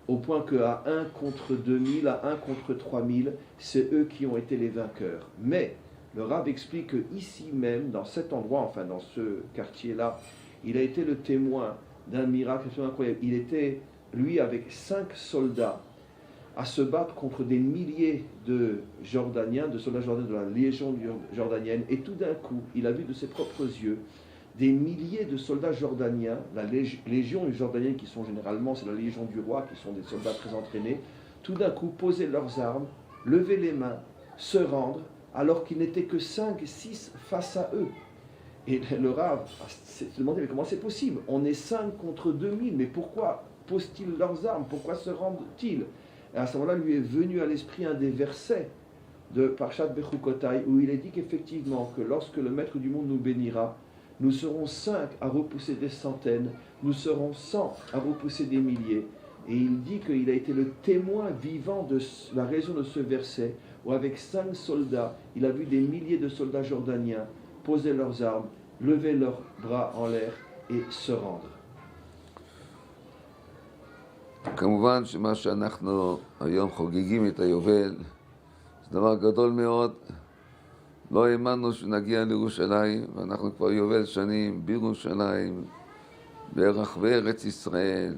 au point qu'à 1 contre 2000, à 1 contre 3000, c'est eux qui ont été les vainqueurs. Mais le Rav explique qu'ici même, dans cet endroit, enfin dans ce quartier-là, il a été le témoin d'un miracle incroyable. Il était, lui, avec 5 soldats, à se battre contre des milliers de Jordaniens, de soldats jordaniens de la Légion jordanienne, et tout d'un coup, il a vu de ses propres yeux des milliers de soldats jordaniens, la Légion jordanienne, qui sont généralement, c'est la Légion du roi, qui sont des soldats très entraînés, tout d'un coup poser leurs armes, lever les mains, se rendre, alors qu'ils n'étaient que 5, 6 face à eux. Et le Rav s'est demandé, mais comment c'est possible? On est 5 contre 2000, mais pourquoi posent-ils leurs armes? Pourquoi se rendent-ils? Et à ce moment-là, lui est venu à l'esprit un des versets de Parshat Bechukotai, où il est dit qu'effectivement, que lorsque le Maître du monde nous bénira, nous serons 5 à repousser des centaines, nous serons 100 à repousser des milliers. Et il dit qu'il a été le témoin vivant de la raison de ce verset, où avec 5 soldats, il a vu des milliers de soldats jordaniens poser leurs armes, lever leurs bras en l'air et se rendre. כמובן שמה שאנחנו היום חוגגים את היובל זה דבר גדול מאוד. לא האמנו שנגיע לירושלים, ואנחנו כבר יובל שנים בירושלים, ברחבי ארץ ישראל,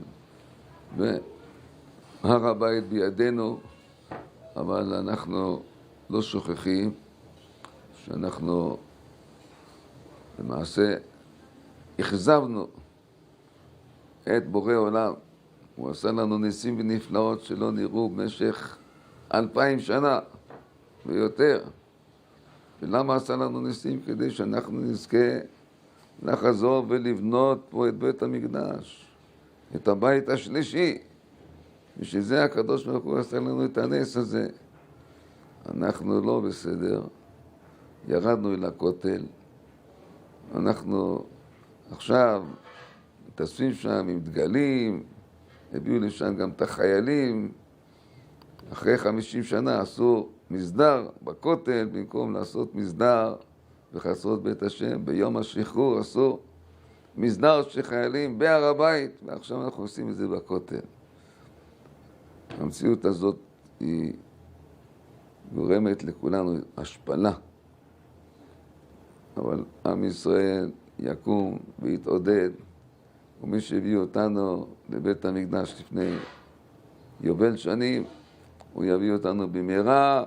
והר הבית בידינו, אבל אנחנו לא שוכחים שאנחנו למעשה אכזבנו את בורא עולם. הוא עשה לנו ניסים ונפלאות שלא נראו במשך 2000 שנה ויותר. ולמה עשה לנו ניסים? כדי שאנחנו נזכה לחזור ולבנות פה את בית המקדש, את הבית השלישי. בשביל זה הקדוש ברוך הוא עשה לנו את הנס הזה. אנחנו לא בסדר, ירדנו אל הכותל, אנחנו עכשיו מתאספים שם עם דגלים, הביאו לשם גם את החיילים. אחרי 50 שנה עשו מסדר בכותל, במקום לעשות מסדר בחצרות בית השם, ביום השחרור עשו מסדר של חיילים בהר הבית, ועכשיו אנחנו עושים את זה בכותל. המציאות הזאת היא גורמת לכולנו השפלה, אבל עם ישראל יקום ויתעודד, ומי שהביא אותנו לבית המקדש לפני יובל שנים, הוא יביא אותנו במהרה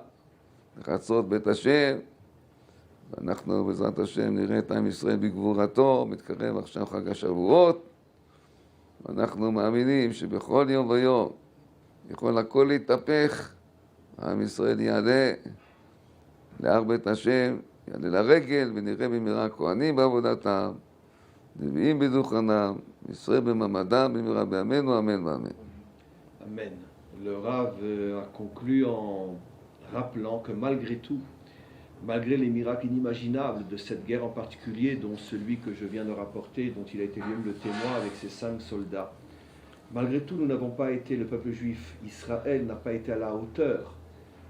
לחצרות בית השם, ואנחנו בעזרת השם נראה את עם ישראל בגבורתו. מתקרב עכשיו חג השבועות, ואנחנו מאמינים שבכל יום ויום יכול הכל להתהפך. עם ישראל יעלה להר בית השם, יעלה לרגל, ונראה במהרה כהנים בעבודתם, נביאים בדוכנם, ישראל במעמדם, במהרה בימינו, אמן ואמן. Amen. Le Rav a conclu en rappelant que malgré tout, malgré les miracles inimaginables de cette guerre en particulier, dont celui que je viens de rapporter, dont il a été lui-même le témoin avec ses 5 soldats, malgré tout, nous n'avons pas été, le peuple juif, Israël n'a pas été à la hauteur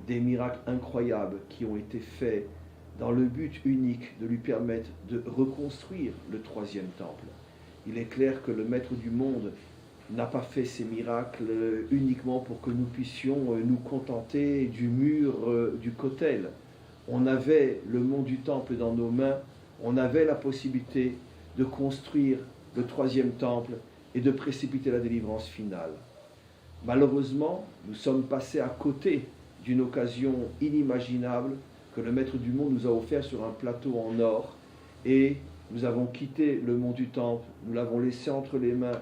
des miracles incroyables qui ont été faits dans le but unique de lui permettre de reconstruire le 3e temple. Il est clair que le Maître du monde n'a pas fait ces miracles uniquement pour que nous puissions nous contenter du mur du Kotel. On avait le mont du temple dans nos mains, on avait la possibilité de construire le 3e temple et de précipiter la délivrance finale. Malheureusement, nous sommes passés à côté d'une occasion inimaginable que le Maître du monde nous a offert sur un plateau en or. Et nous avons quitté le mont du Temple, nous l'avons laissé entre les mains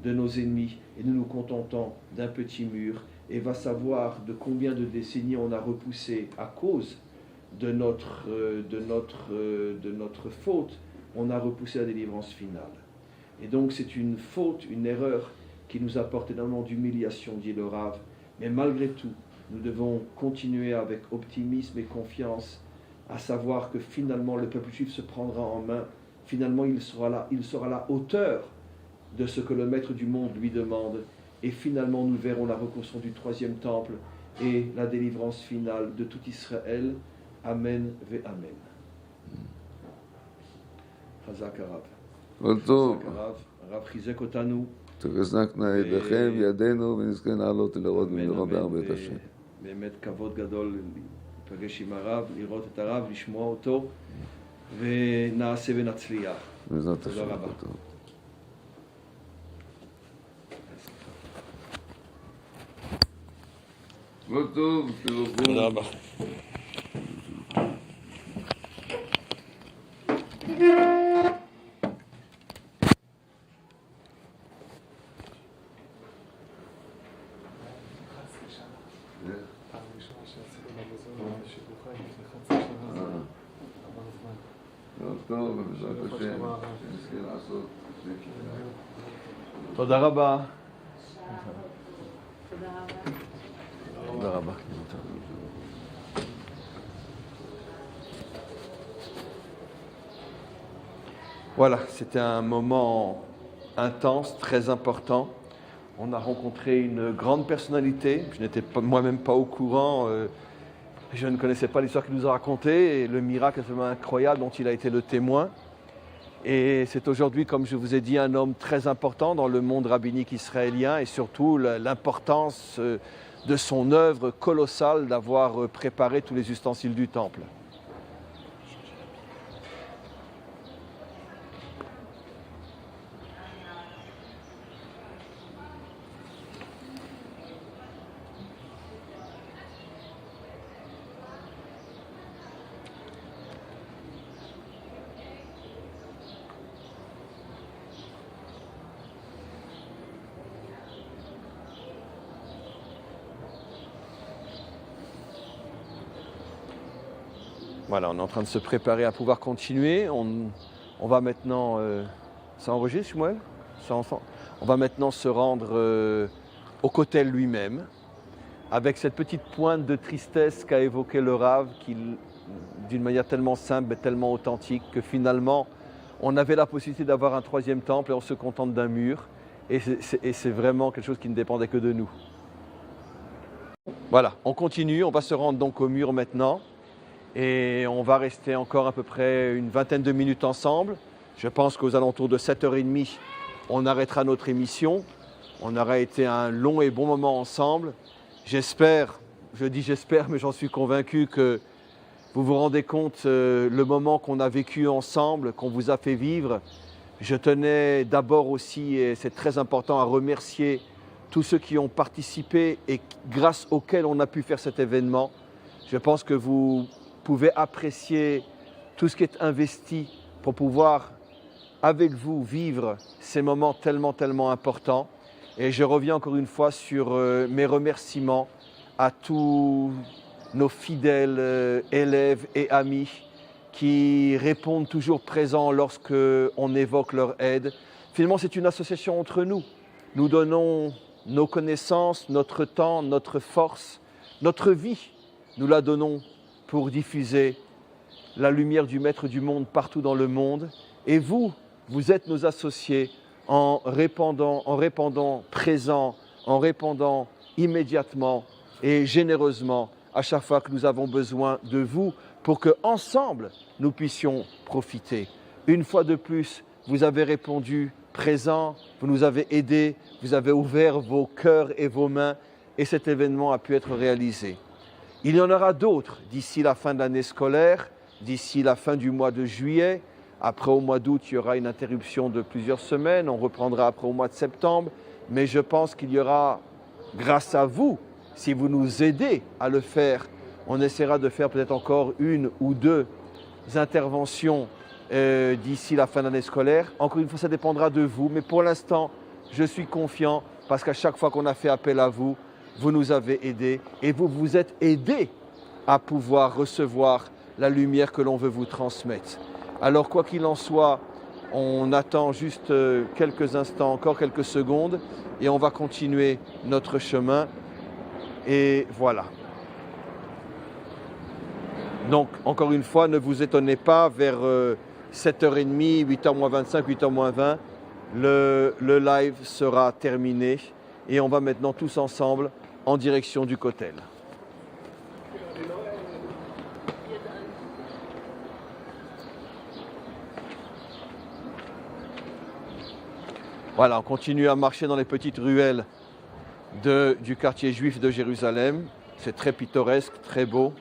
de nos ennemis et nous nous contentons d'un petit mur. Et va savoir de combien de décennies on a repoussé à cause de notre faute, on a repoussé la délivrance finale. Et donc c'est une faute, une erreur qui nous apporte énormément d'humiliation, dit le Rav. Mais malgré tout, nous devons continuer avec optimisme et confiance à savoir que finalement le peuple juif se prendra en main, finalement il sera à la hauteur de ce que le Maître du monde lui demande, et finalement nous verrons la reconstruction du troisième temple et la délivrance finale de tout Israël. Amen ve Amen. Chazak Harav. כל טוב. הרב חיזק אותנו. תחזקנה ידיכם, ידינו, ונזכה לעלות ולראות במהרה בהר השם. באמת כבוד גדול להיפגש עם הרב, לראות את הרב, לשמוע אותו, ונעשה ונצליח. בעזרת תודה השם. רבה. כל טוב, תברכו. תודה רבה. טוב, בעזרת השם, שנזכה לעשות. תודה רבה. תודה רבה. Voilà, c'était un moment intense, très important. On a rencontré une grande personnalité. Je n'étais moi-même pas au courant. Je ne connaissais pas l'histoire qu'il nous a racontée et le miracle absolument incroyable dont il a été le témoin. Et c'est aujourd'hui, comme je vous ai dit, un homme très important dans le monde rabbinique israélien et surtout l'importance de son œuvre colossale d'avoir préparé tous les ustensiles du temple. Voilà, on est en train de se préparer à pouvoir continuer. On va maintenant... ça enregistre, Shmuel ? On va maintenant se rendre au Kotel lui-même, avec cette petite pointe de tristesse qu'a évoqué le Rav, d'une manière tellement simple et tellement authentique, que finalement, on avait la possibilité d'avoir un troisième temple et on se contente d'un mur. Et c'est vraiment quelque chose qui ne dépendait que de nous. Voilà, on continue, on va se rendre donc au mur maintenant. Et on va rester encore à peu près une vingtaine de minutes ensemble. Je pense qu'aux alentours de 7h30, on arrêtera notre émission. On aura été un long et bon moment ensemble. J'espère, je dis j'espère, mais j'en suis convaincu que vous vous rendez compte le moment qu'on a vécu ensemble, qu'on vous a fait vivre. Je tenais d'abord aussi, et c'est très important, à remercier tous ceux qui ont participé et grâce auxquels on a pu faire cet événement. Je pense que vous pouvez apprécier tout ce qui est investi pour pouvoir, avec vous, vivre ces moments tellement, tellement importants. Et je reviens encore une fois sur mes remerciements à tous nos fidèles élèves et amis qui répondent toujours présents lorsqu'on évoque leur aide. Finalement, c'est une association entre nous. Nous donnons nos connaissances, notre temps, notre force, notre vie. Nous la donnons pour diffuser la lumière du Maître du monde partout dans le monde. Et vous, vous êtes nos associés en répondant présent, en répondant immédiatement et généreusement à chaque fois que nous avons besoin de vous pour qu'ensemble, nous puissions profiter. Une fois de plus, vous avez répondu présent, vous nous avez aidés, vous avez ouvert vos cœurs et vos mains et cet événement a pu être réalisé. Il y en aura d'autres d'ici la fin de l'année scolaire, d'ici la fin du mois de juillet. Après, au mois d'août, il y aura une interruption de plusieurs semaines. On reprendra après au mois de septembre. Mais je pense qu'il y aura, grâce à vous, si vous nous aidez à le faire, On essaiera de faire peut-être encore 1 ou 2 interventions d'ici la fin de l'année scolaire. Encore une fois, ça dépendra de vous, mais pour l'instant, je suis confiant parce qu'à chaque fois qu'on a fait appel à vous, vous nous avez aidés et vous vous êtes aidés à pouvoir recevoir la lumière que l'on veut vous transmettre. Alors quoi qu'il en soit, on attend juste quelques instants, encore quelques secondes, et on va continuer notre chemin. Et voilà. Donc, encore une fois, ne vous étonnez pas, vers 7h30, 8h moins 25, 8h moins 20, le live sera terminé et on va maintenant tous ensemble en direction du Kotel. Voilà, on continue à marcher dans les petites ruelles du quartier juif de Jérusalem. C'est très pittoresque, très beau.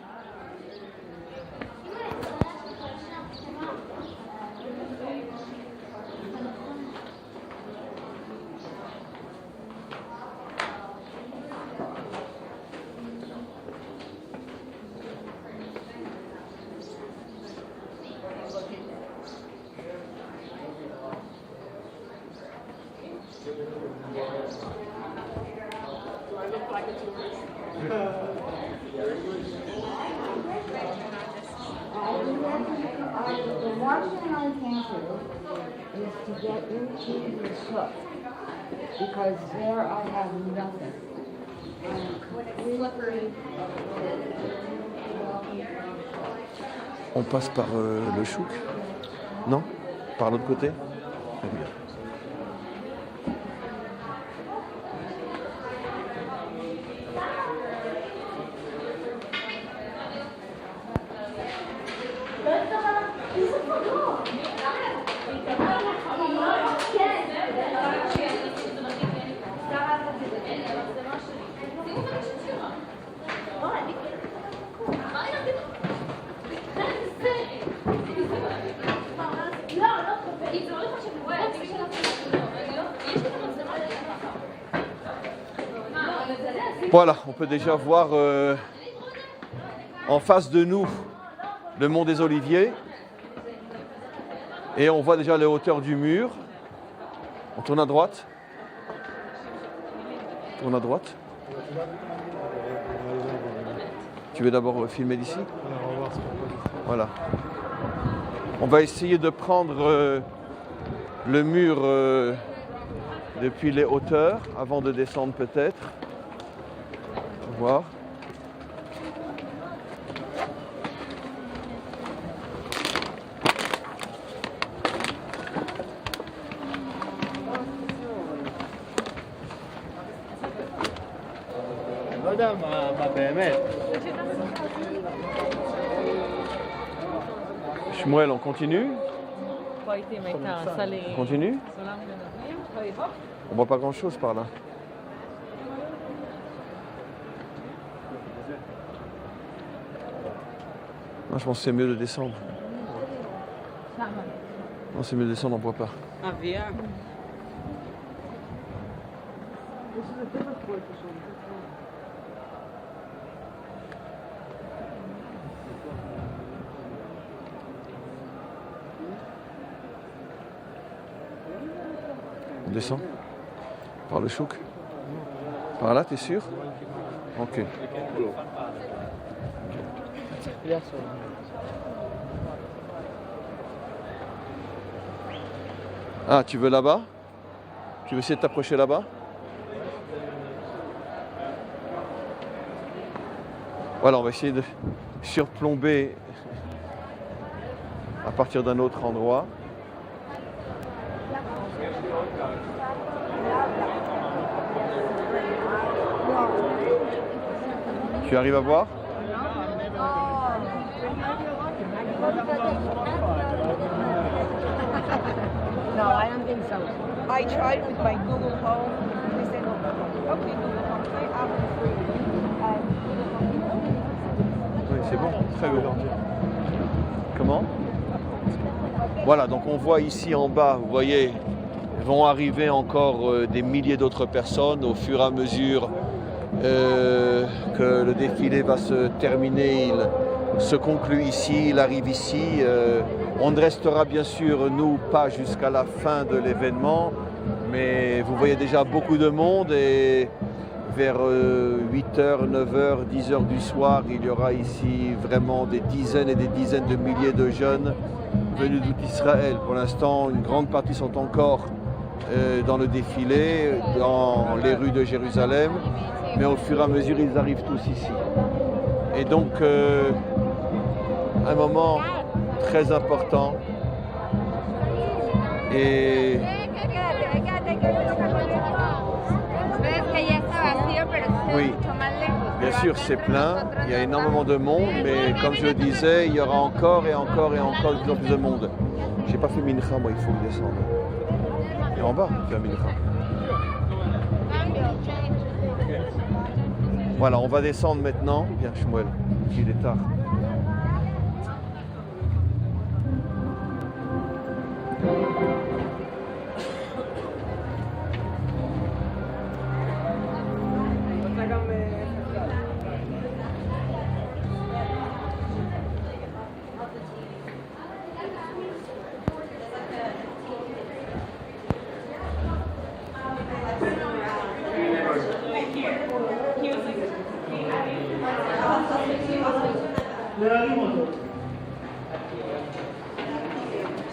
On passe par le chouk? Non? Par l'autre côté? Très bien. Voilà, on peut déjà voir en face de nous le mont des Oliviers et on voit déjà les hauteurs du mur. On tourne à droite. Tourne à droite. Tu veux d'abord filmer d'ici? Voilà. On va essayer de prendre le mur depuis les hauteurs avant de descendre peut-être. Voir. Shmuel, on continue? On continue? On voit pas grand chose par là. Non, je pense que c'est mieux de descendre. Non, c'est mieux de descendre, on ne voit pas. On descend? Par le chouk? Par là, t'es sûr? Ok. Ah, tu veux là-bas? Tu veux essayer de t'approcher là-bas? Voilà, on va essayer de surplomber à partir d'un autre endroit. Tu arrives à voir? No, I don't think so. I tried with my Google Home. They said, okay, Google Home, play Apple free. Oui, c'est bon, très bon. Comment? Voilà, donc on voit ici en bas, vous voyez, vont arriver encore des milliers d'autres personnes au fur et à mesure que le défilé va se terminer, il se conclut ici, il arrive ici. On ne restera bien sûr, nous, pas jusqu'à la fin de l'événement, mais vous voyez déjà beaucoup de monde et vers 8h, 9h, 10h du soir, il y aura ici vraiment des dizaines et des dizaines de milliers de jeunes venus d'Israël. Pour l'instant, une grande partie sont encore dans le défilé, dans les rues de Jérusalem, mais au fur et à mesure, ils arrivent tous ici. Et donc, un moment très important. Et oui, bien sûr, c'est plein, il y a énormément de monde, mais comme je le disais, il y aura encore et encore et encore de plus en plus de monde. J'ai pas fait mincha, moi, il faut descendre. Et en bas, faire mincha. Voilà, on va descendre maintenant. Bien, Shmuel, il est tard.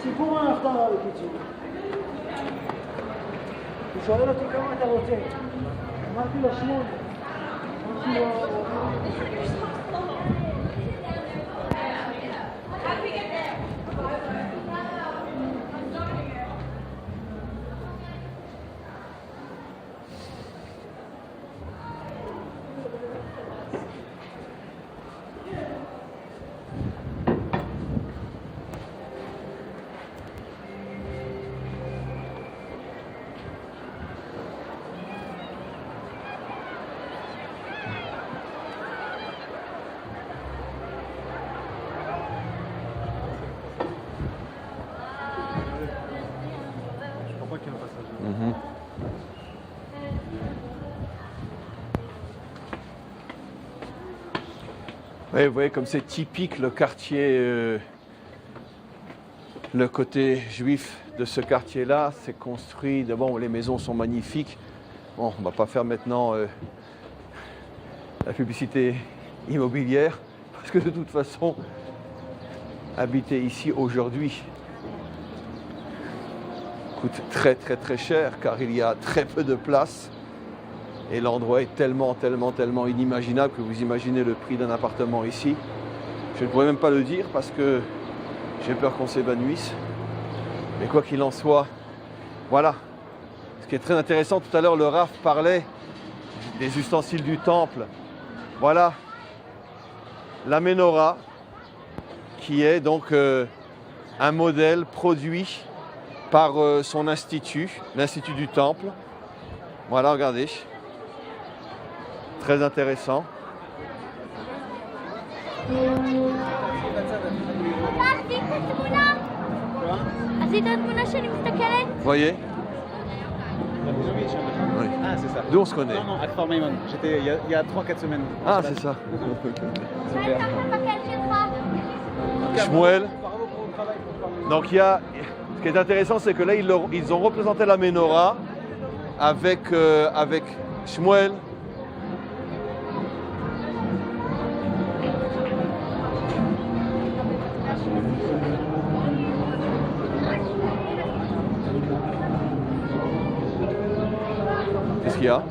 סיפור ההפטרה בקיצור. הוא שואל אותי כמה אתה רוצה. אמרתי לו 8. אמרתי לו... Oui, vous voyez comme c'est typique le quartier, le côté juif de ce quartier-là, c'est construit, d'abord les maisons sont magnifiques. Bon, on ne va pas faire maintenant la publicité immobilière, parce que de toute façon, habiter ici aujourd'hui coûte très très très cher, car il y a très peu de place. Et l'endroit est tellement inimaginable que vous imaginez le prix d'un appartement ici. Je ne pourrais même pas le dire parce que j'ai peur qu'on s'évanouisse. Mais quoi qu'il en soit, voilà. Ce qui est très intéressant, tout à l'heure le Rav parlait des ustensiles du temple. Voilà la menorah qui est donc un modèle produit par son institut, l'Institut du Temple. Voilà, regardez. Très intéressant. Vous voyez? Oui. Ah, c'est ça. D'où on se connaît? Non, à Kfar Maimon. J'étais il y a 3-4 semaines. Ah, c'est ça. Super. Shmuel. Donc il y a... Ce qui est intéressant, c'est que là, ils ont représenté la menorah avec Shmuel. Qu'est-ce qu'il y a?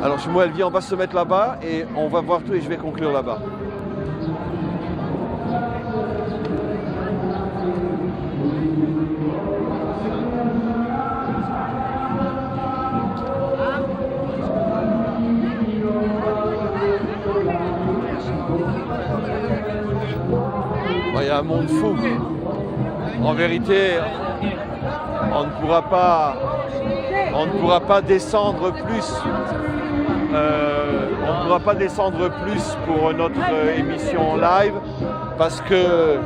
Alors Shmuel, viens, on va se mettre là-bas et on va voir tout et je vais conclure là-bas. Il y a un monde fou. En vérité, on ne pourra pas on ne pourra pas descendre plus. On ne pourra pas descendre plus pour notre émission en live parce que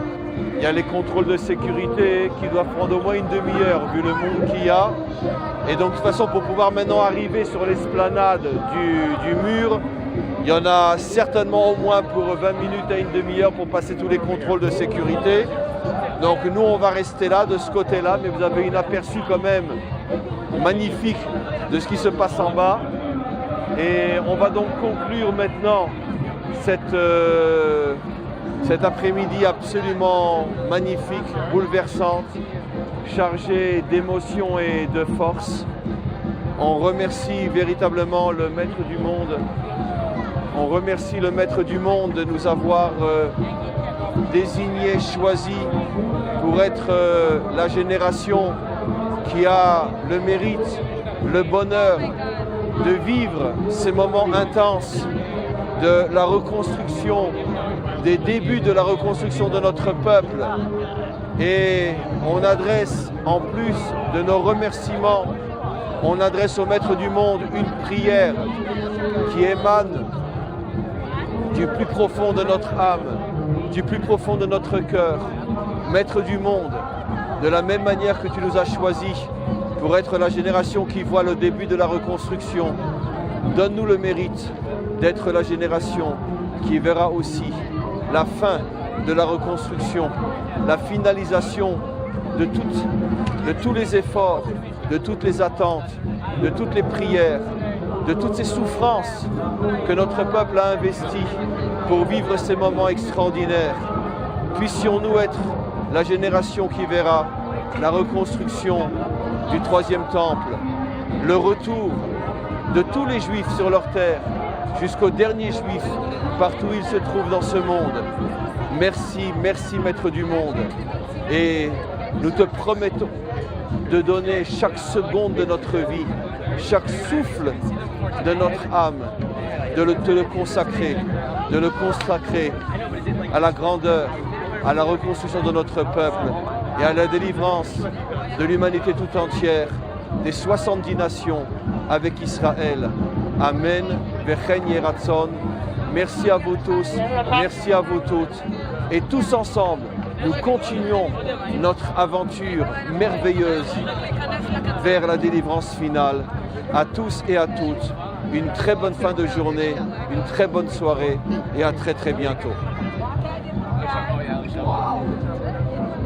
il y a les contrôles de sécurité qui doivent prendre au moins une demi-heure vu le monde qu'il y a. Et donc de toute façon, pour pouvoir maintenant arriver sur l'esplanade du mur, il y en a certainement au moins pour 20 minutes à une demi-heure pour passer tous les contrôles de sécurité. Donc nous, on va rester là, de ce côté-là, mais vous avez un aperçu quand même magnifique de ce qui se passe en bas. Et on va donc conclure maintenant cet après-midi absolument magnifique, bouleversante, chargée d'émotion et de force. On remercie véritablement le Maître du Monde. On remercie le Maître du Monde de nous avoir désignés, choisis pour être la génération qui a le mérite, le bonheur de vivre ces moments intenses de la reconstruction, des débuts de la reconstruction de notre peuple. Et on adresse, en plus de nos remerciements, on adresse au Maître du Monde une prière qui émane du plus profond de notre âme, du plus profond de notre cœur. Maître du Monde, de la même manière que tu nous as choisis pour être la génération qui voit le début de la reconstruction, donne-nous le mérite d'être la génération qui verra aussi la fin de la reconstruction, la finalisation de tous les efforts, de toutes les attentes, de toutes les prières, de toutes ces souffrances que notre peuple a investies pour vivre ces moments extraordinaires. Puissions-nous être la génération qui verra la reconstruction du troisième temple, le retour de tous les Juifs sur leur terre, jusqu'au dernier Juif, partout où il se trouve dans ce monde. Merci, merci Maître du Monde. Et nous te promettons de donner chaque seconde de notre vie, chaque souffle de notre âme, de te le consacrer, de le consacrer à la grandeur, à la reconstruction de notre peuple et à la délivrance de l'humanité tout entière, des 70 nations avec Israël. Amen. Vechen Yeratzon. Merci à vous tous, merci à vous toutes. Et tous ensemble, nous continuons notre aventure merveilleuse vers la délivrance finale. À tous et à toutes, une très bonne fin de journée, une très bonne soirée et à très très bientôt.